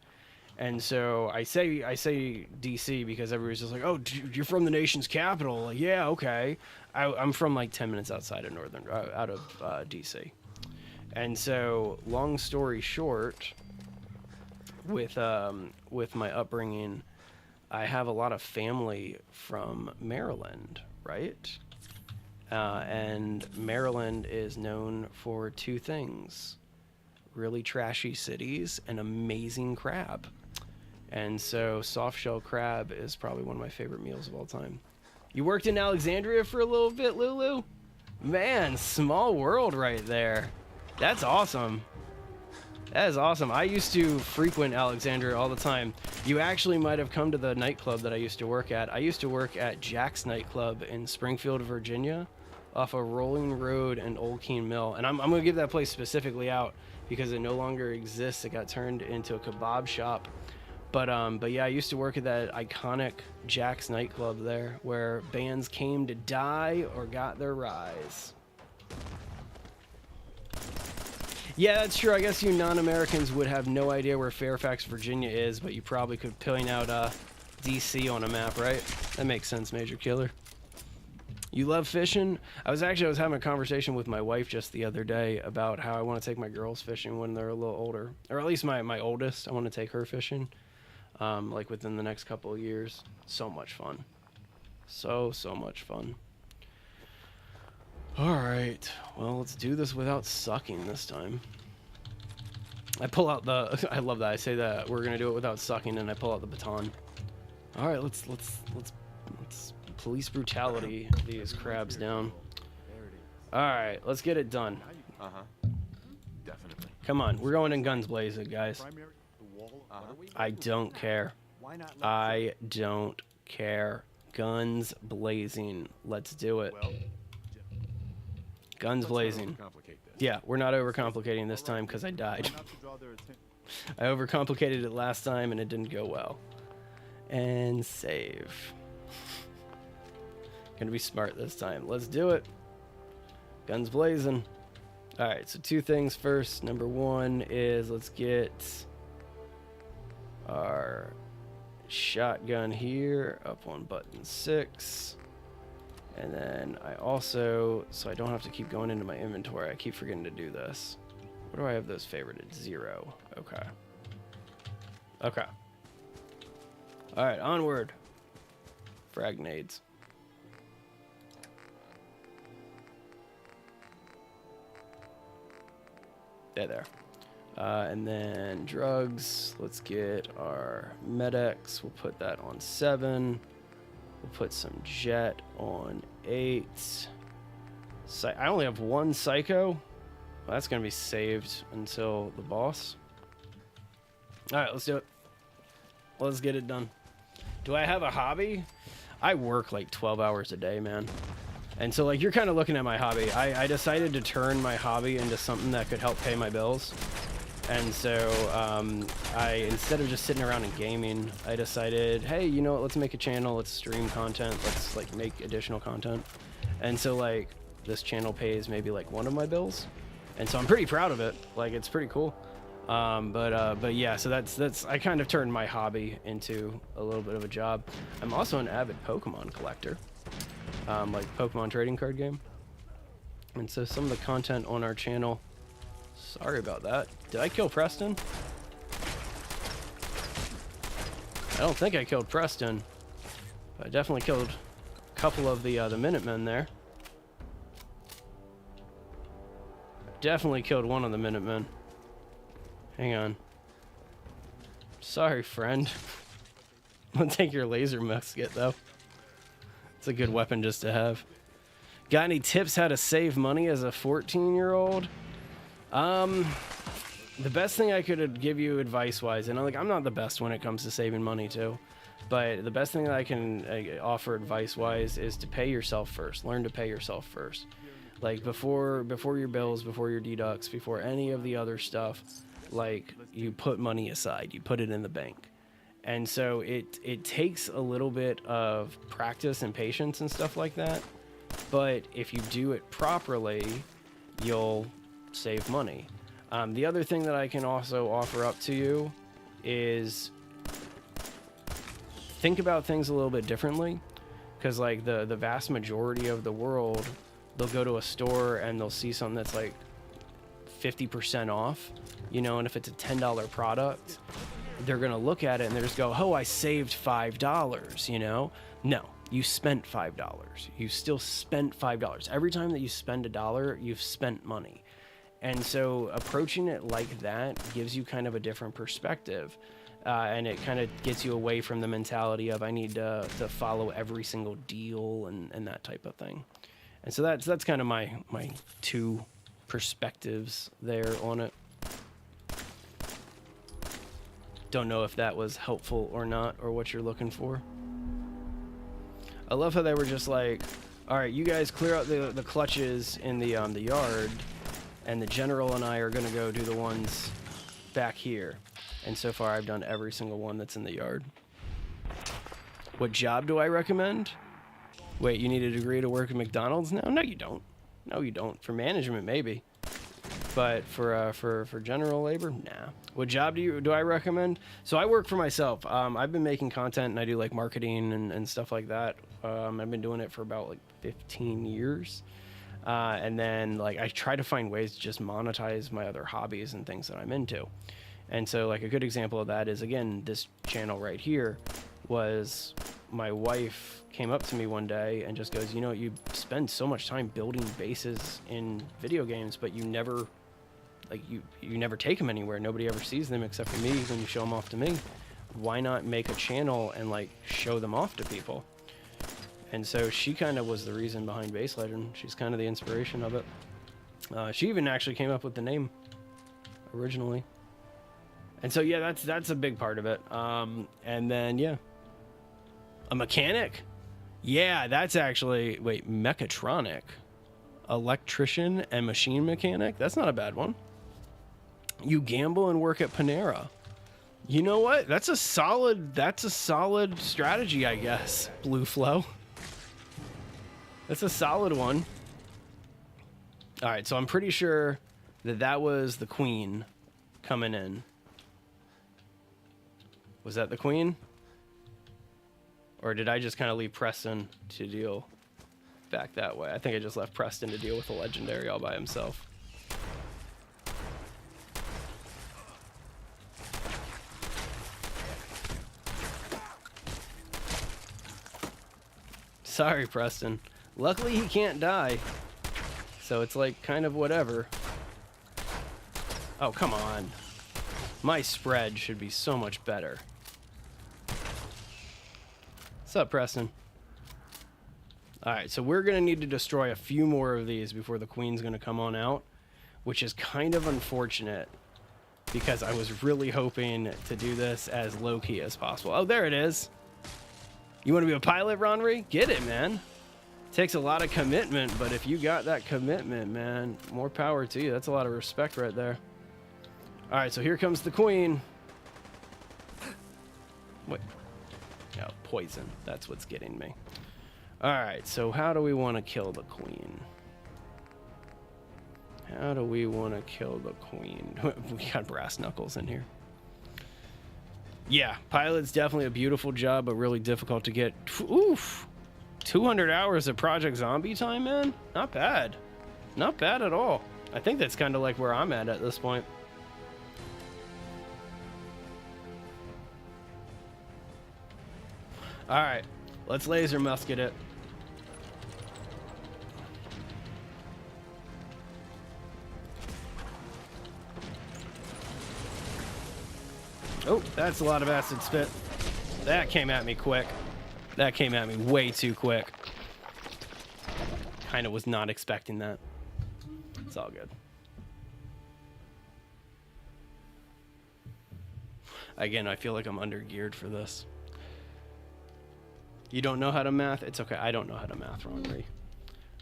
And so I say D.C. because everybody's just like, oh, you're from the nation's capital. Like, yeah, okay. I'm from like 10 minutes outside of out of D.C. And so, long story short, with my upbringing, I have a lot of family from Maryland, right? And Maryland is known for two things: really trashy cities and amazing crab. And so soft shell crab is probably one of my favorite meals of all time. You worked in Alexandria for a little bit, Lulu? Man, small world right there. That's awesome. That is awesome. I used to frequent Alexandria all the time. You actually might have come to the nightclub that I used to work at. I used to work at Jack's nightclub in Springfield, Virginia, off of Rolling Road and Old Keene Mill. And I'm going to give that place specifically out because it no longer exists. It got turned into a kebab shop. But yeah, I used to work at that iconic Jack's nightclub there, where bands came to die or got their rise. Yeah, that's true. I guess you non-Americans would have no idea where Fairfax, Virginia is, but you probably could point out D.C. on a map, right? That makes sense, Major Killer. You love fishing? I was having a conversation with my wife just the other day about how I want to take my girls fishing when they're a little older, or at least my oldest. I want to take her fishing. Like within the next couple of years. So much fun. So much fun. Alright, well, let's do this without sucking this time. I pull out the... I love that. I say that we're going to do it without sucking, and I pull out the baton. Alright, let's police brutality these crabs down. Alright, let's get it done. Uh-huh. Definitely. Come on, we're going in guns blazing, guys. Primary, the wall. What are we I waiting don't for? care. Why not let I don't care. Guns blazing. Let's do it. Well, Guns let's not blazing. overcomplicate this. Yeah, we're not overcomplicating this time because I died. Try not to draw their attention. I overcomplicated it last time and it didn't go well. And save. Gonna be smart this time. Let's do it. Guns blazing. Alright, so two things first. Number one is let's get our shotgun here up on button 6. And then I also, so I don't have to keep going into my inventory, I keep forgetting to do this. Where do I have those favorited? 0. Okay. Okay. Alright, onward. Frag nades. There. And then drugs. Let's get our Med-X. We'll put that on 7. We'll put some jet on 8. I only have 1 psycho. Well, that's going to be saved until the boss. Alright, let's do it. Let's get it done. Do I have a hobby? I work like 12 hours a day, man. And so like you're kind of looking at my hobby. I decided to turn my hobby into something that could help pay my bills. And so instead of just sitting around and gaming, I decided, hey, you know what, let's make a channel, let's stream content, let's like make additional content. And so like this channel pays maybe like one of my bills. And so I'm pretty proud of it. Like it's pretty cool. But yeah, so that's I kind of turned my hobby into a little bit of a job. I'm also an avid Pokemon collector, like Pokemon trading card game. And so some of the content on our channel, sorry about that. Did I kill Preston? I don't think I killed Preston, but I definitely killed a couple of the Minutemen there. Definitely killed one of the Minutemen. Hang on. Sorry, friend. I'll take your laser musket, though. It's a good weapon just to have. Got any tips how to save money as a 14-year-old? The best thing I could give you advice-wise, and I'm not the best when it comes to saving money, too. But the best thing that I can offer advice-wise is to pay yourself first. Learn to pay yourself first. Like, before your bills, before your deducts, before any of the other stuff, like, you put money aside, you put it in the bank. And so it takes a little bit of practice and patience and stuff like that, but if you do it properly, you'll save money. The other thing that I can also offer up to you is think about things a little bit differently, because like the vast majority of the world, they'll go to a store and they'll see something that's like 50% off, you know, and if it's a $10 product, they're gonna look at it and they just go, oh, I saved $5, you know? No, you spent $5. You still spent $5. Every time that you spend $1, you've spent money. And so approaching it like that gives you kind of a different perspective, and it kind of gets you away from the mentality of I need to follow every single deal and that type of thing. And so that's kind of my two perspectives there on it. Don't know if that was helpful or not, or what you're looking for. I love how they were just like, all right, you guys clear out the clutches in the yard, and the general and I are gonna go do the ones back here. And so far I've done every single one that's in the yard. What job do I recommend? Wait, you need a degree to work at McDonald's now? No, you don't. No, you don't. For management, maybe. But for general labor, nah. What job do I recommend? So I work for myself. I've been making content and I do like marketing and stuff like that. I've been doing it for about like 15 years. And then like I try to find ways to just monetize my other hobbies and things that I'm into. And so like a good example of that is, again, this channel right here was my wife came up to me one day and just goes, you know, you spend so much time building bases in video games, but you never like you never take them anywhere. Nobody ever sees them except for me when you show them off to me. Why not make a channel and like show them off to people? And so she kind of was the reason behind Base Legend. She's kind of the inspiration of it. She even actually came up with the name originally. And so yeah, that's a big part of it. And then yeah, a mechanic. Yeah, that's actually, wait, mechatronic, electrician and machine mechanic. That's not a bad one. You gamble and work at Panera. You know what? That's a solid strategy, I guess. Blue Flow. That's a solid one. All right, so I'm pretty sure that was the queen coming in. Was that the queen? Or did I just kind of leave Preston to deal back that way? I think I just left Preston to deal with the legendary all by himself. Sorry, Preston. Luckily, he can't die. So it's like kind of whatever. Oh, come on. My spread should be so much better. What's up, Preston? Alright, so we're going to need to destroy a few more of these before the queen's going to come on out, which is kind of unfortunate because I was really hoping to do this as low-key as possible. Oh, there it is. You want to be a pilot, Ronry? Get it, man. Takes a lot of commitment, but if you got that commitment, man, more power to you. That's a lot of respect right there. All right, so here comes the queen. Wait. Yeah, poison. That's what's getting me. All right, so how do we want to kill the queen? How do we want to kill the queen? We got brass knuckles in here. Yeah, pilot's definitely a beautiful job, but really difficult to get. Oof. 200 hours of Project Zombie time, man? Not bad. Not bad at all. I think that's kind of like where I'm at this point. All right, let's laser musket it. Oh, that's a lot of acid spit. That came at me quick. That came at me way too quick. Kind of was not expecting that. It's all good. Again, I feel like I'm under geared for this. You don't know how to math? It's okay. I don't know how to math, Ronry.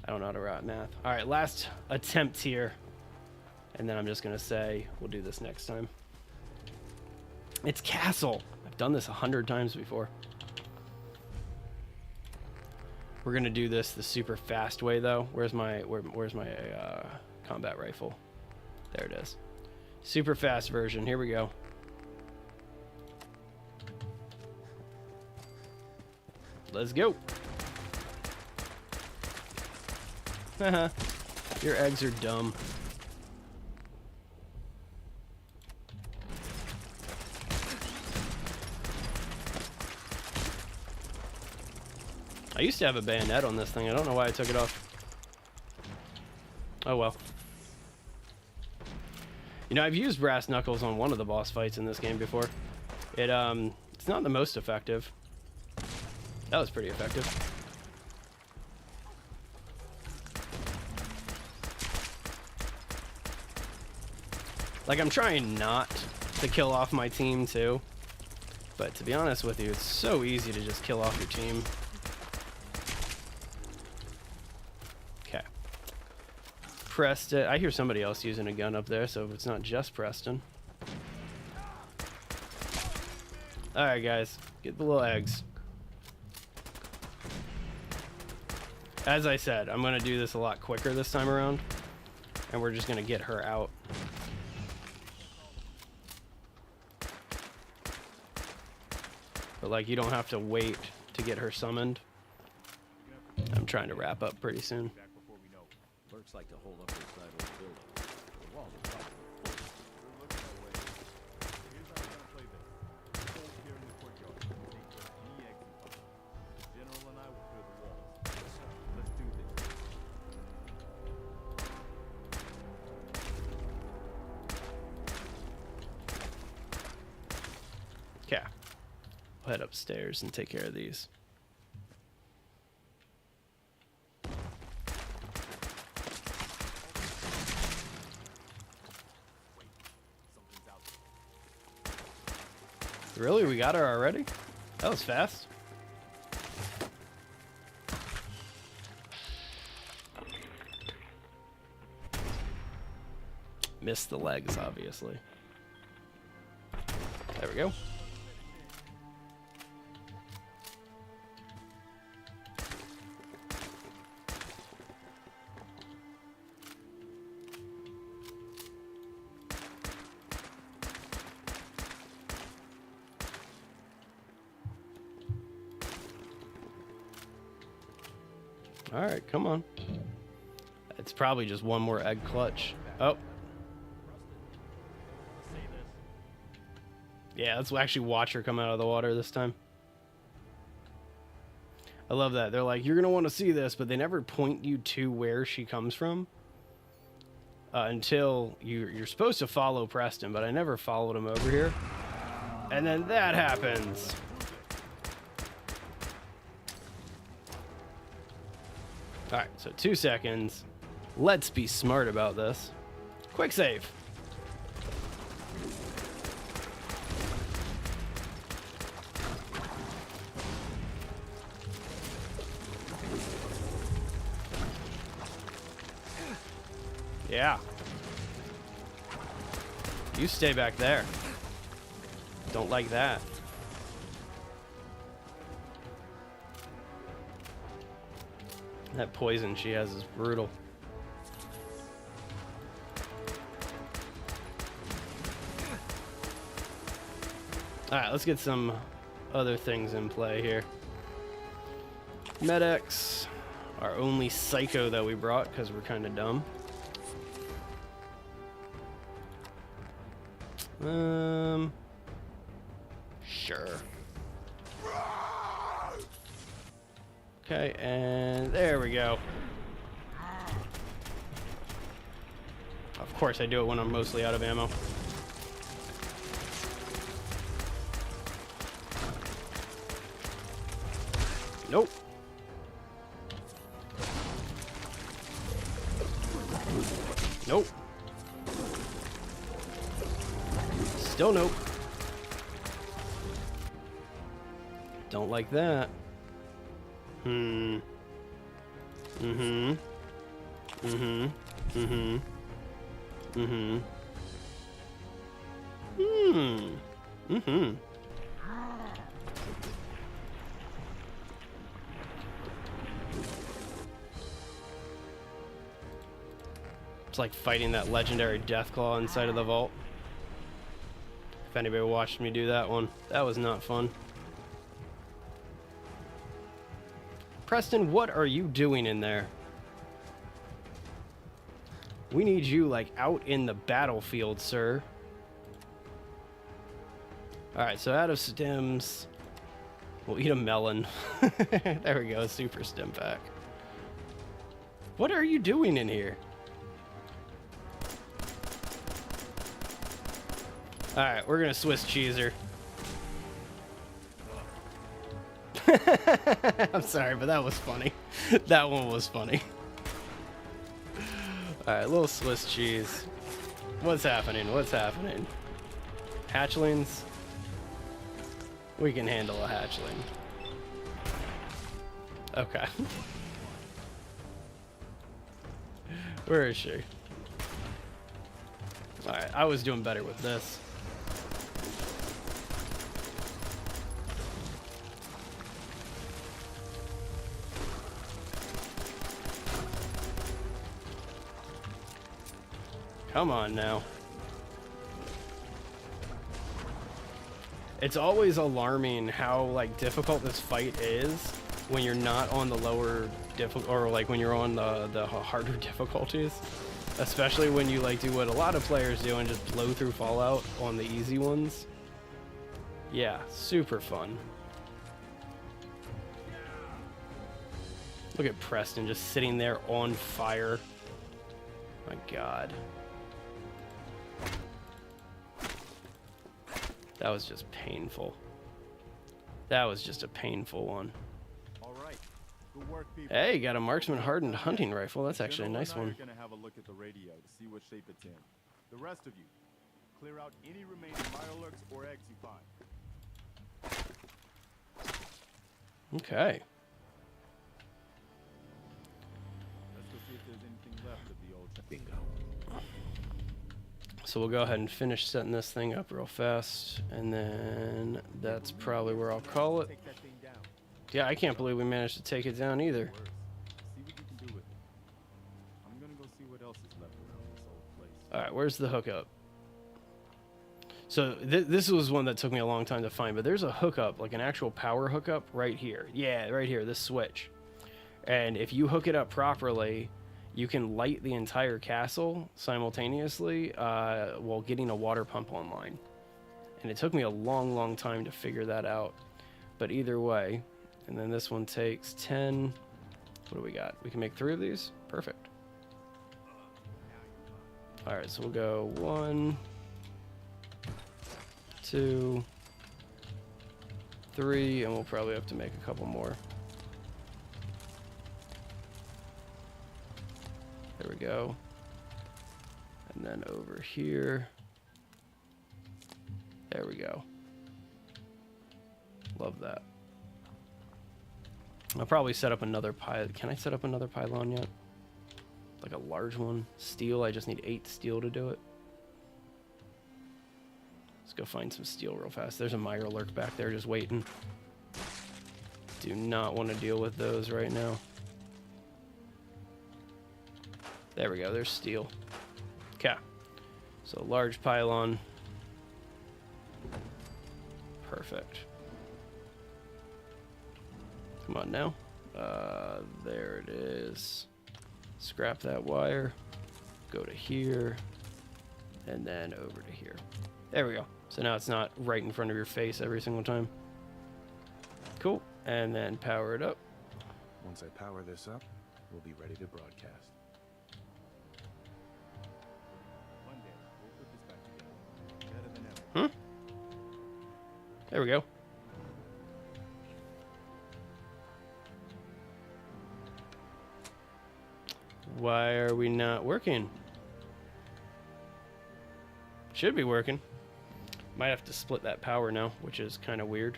I don't know how to write math. All right, last attempt here. And then I'm just going to say we'll do this next time. It's castle. I've done this 100 times before. We're gonna do this the super fast way though. Where's my combat rifle? There it is. Super fast version. Here we go. Let's go. Haha. Your eggs are dumb. I used to have a bayonet on this thing. I don't know why I took it off. Oh well. You know, I've used brass knuckles on one of the boss fights in this game before. It's not the most effective. That was pretty effective. Like, I'm trying not to kill off my team too. But to be honest with you, it's so easy to just kill off your team. Preston. I hear somebody else using a gun up there, so it's not just Preston. Alright guys, get the little eggs. As I said, I'm going to do this a lot quicker this time around, and we're just going to get her out. But like, you don't have to wait to get her summoned. I'm trying to wrap up pretty soon. Back before we know it. Lurks like to hold up inside old building. The walls are probably full. We're looking that way. Here's how we're gonna play this. Hold here in the courtyard. Take care of any exit points. The general and I will clear the walls. Let's do this. Okay. I'll head upstairs and take care of these. Really? We got her already? That was fast. Missed the legs, obviously. There we go. All right, come on. It's probably just one more egg clutch. Oh. Yeah, let's actually watch her come out of the water this time. I love that. They're like, you're going to want to see this, but they never point you to where she comes from until you're supposed to follow Preston, but I never followed him over here. And then that happens. All right, so 2 seconds. Let's be smart about this. Quick save. Yeah. You stay back there. Don't like that. That poison she has is brutal. Alright, let's get some other things in play here. Med-X, our only psycho that we brought because we're kind of dumb. Sure. Okay, and there we go. Of course I do it when I'm mostly out of ammo. Nope. Nope. Still nope. Don't like that. Mm-hmm. Mm-hmm. Mm-hmm. Mm-hmm. Mm-hmm. It's like fighting that legendary Deathclaw inside of the vault. If anybody watched me do that one, that was not fun. Preston, what are you doing in there? We need you, like, out in the battlefield, sir. Alright, so out of stims, we'll eat a melon. There we go, super stim pack. What are you doing in here? Alright, we're gonna Swiss cheese her. I'm sorry, but that was funny. That one was funny. Alright, little Swiss cheese. What's happening? What's happening? Hatchlings? We can handle a hatchling. Okay. Where is she? Alright, I was doing better with this. Come on now. It's always alarming how, like, difficult this fight is when you're not on the lower or like when you're on the harder difficulties, especially when you like do what a lot of players do and just blow through Fallout on the easy ones. Yeah, super fun. Look at Preston just sitting there on fire. My God. That was just painful. That was just a painful one. All right. Good work, people. Hey, got a marksman hardened hunting rifle. That's actually a nice one. We're gonna have a look at the radio to see what shape it's in. The rest of you, clear out any remaining Mirelurks or eggs you find. Okay. Let's go see if there's anything left of the old Bingo. So we'll go ahead and finish setting this thing up real fast, and then that's probably where I'll call it. Take that thing down. Yeah, I can't believe we managed to take it down either. Worse. See what you can do with it. I'm gonna go see what else is left around this old place. All right, where's the hookup? So this was one that took me a long time to find, but there's a hookup, like an actual power hookup right here. Yeah, right here, this switch. And if you hook it up properly, you can light the entire castle simultaneously while getting a water pump online. And it took me a long, long time to figure that out. But either way, and then this one takes 10. What do we got? We can make 3 of these? Perfect. All right, so we'll go 1, 2, 3, and we'll probably have to make a couple more. There we go. And then over here. There we go. Love that. I'll probably set up another pylon. Can I set up another pylon yet? like a large one. Steel, I just need 8 steel to do it. Let's go find some steel real fast. There's a Mirelurk back there just waiting. Do not want to deal with those right now. There we go, there's steel. Okay. So large pylon. Perfect. Come on now. There it is. Scrap that wire. Go to here. And then over to here. There we go. So now it's not right in front of your face every single time. Cool. And then power it up. Once I power this up, we'll be ready to broadcast. One day, we'll put this back together. Better than ever. There we go. Why are we not working? Should be working. Might have to split that power now, which is kind of weird.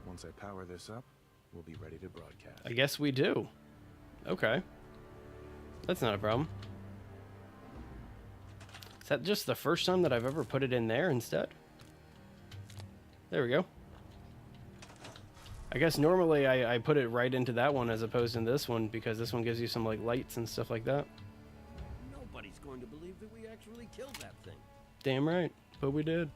Once I power this up, we'll be ready to broadcast. I guess we do. Okay. That's not a problem. Is that just the first time that I've ever put it in there instead? There we go. I guess normally I put it right into that one as opposed to this one because this one gives you some like lights and stuff like that. Nobody's going to believe that we actually killed that thing. Damn right, but we did.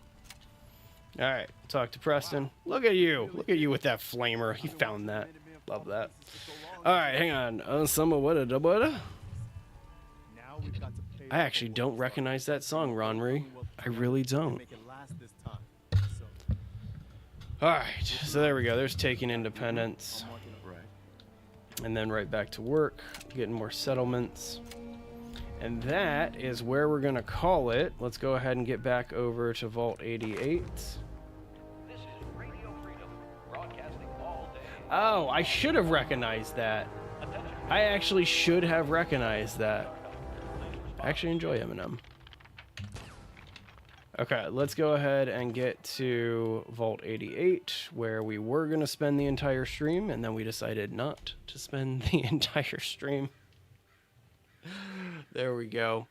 All right, talk to Preston. Look at you. Look at you with that flamer. He found that. Love that. All right, hang on. Summer what? Now we've got to pay I actually don't recognize that song, Ronry. I really don't. make it last this time. So, All right, so there we go. There's taking Independence. I'll mark it up. Right. And then right back to work, getting more settlements. And that is where we're going to call it. Let's go ahead and get back over to Vault 88. This is Radio Freedom, broadcasting all day. Oh, I should have recognized that. I actually should have recognized that. I actually enjoy Eminem. Okay, let's go ahead and get to Vault 88, where we were going to spend the entire stream, and then we decided not to spend the entire stream. There we go.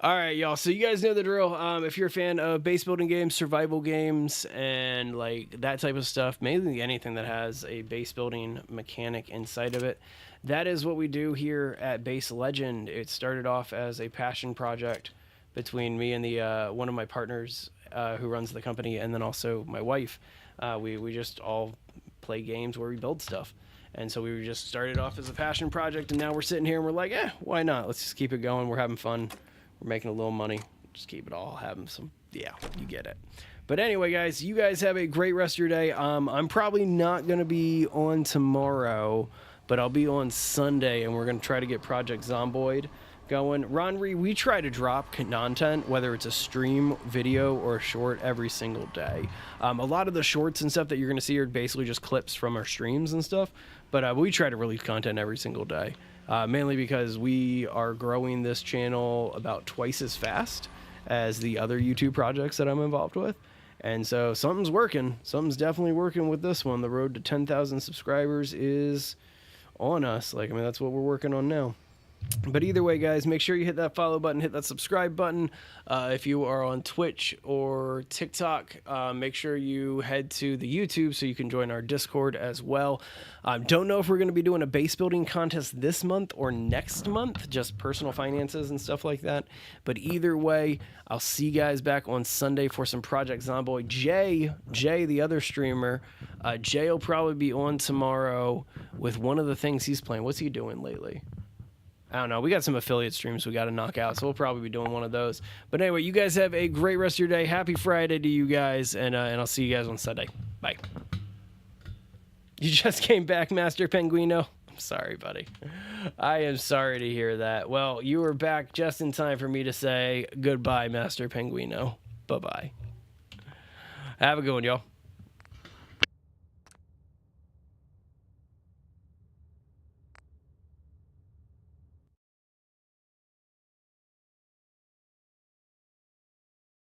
All right, y'all. So you guys know the drill. If you're a fan of base building games, survival games, and like that type of stuff, mainly anything that has a base building mechanic inside of it, that is what we do here at Base Legend. It started off as a passion project between me and the one of my partners who runs the company, and then also my wife. We just all play games where we build stuff. And so we just started off as a passion project, and now we're sitting here and we're like, why not? Let's just keep it going. We're having fun. We're making a little money. Just keep it all, having some, yeah, you get it. But anyway, guys, you guys have a great rest of your day. I'm probably not going to be on tomorrow, but I'll be on Sunday, and we're going to try to get Project Zomboid going. Ronry, we try to drop content, whether it's a stream, video, or a short, every single day. A lot of the shorts and stuff that you're going to see are basically just clips from our streams and stuff, but we try to release content every single day, mainly because we are growing this channel about twice as fast as the other YouTube projects that I'm involved with. And so something's working. Something's definitely working with this one. The road to 10,000 subscribers is on us. Like, I mean, that's what we're working on now. But either way, guys, make sure you hit that follow button, hit that subscribe button. If you are on Twitch or TikTok, make sure you head to the YouTube so you can join our Discord as well. Don't know if we're going to be doing a base building contest this month or next month, just personal finances and stuff like that. But either way, I'll see you guys back on Sunday for some Project Zomboid. Jay, the other streamer, Jay will probably be on tomorrow with one of the things he's playing. What's he doing lately? I don't know. We got some affiliate streams we got to knock out, so we'll probably be doing one of those. But anyway, you guys have a great rest of your day. Happy Friday to you guys, and I'll see you guys on Sunday. Bye. You just came back, Master Penguino? I'm sorry, buddy. I am sorry to hear that. Well, you were back just in time for me to say goodbye, Master Penguino. Bye-bye. Have a good one, y'all.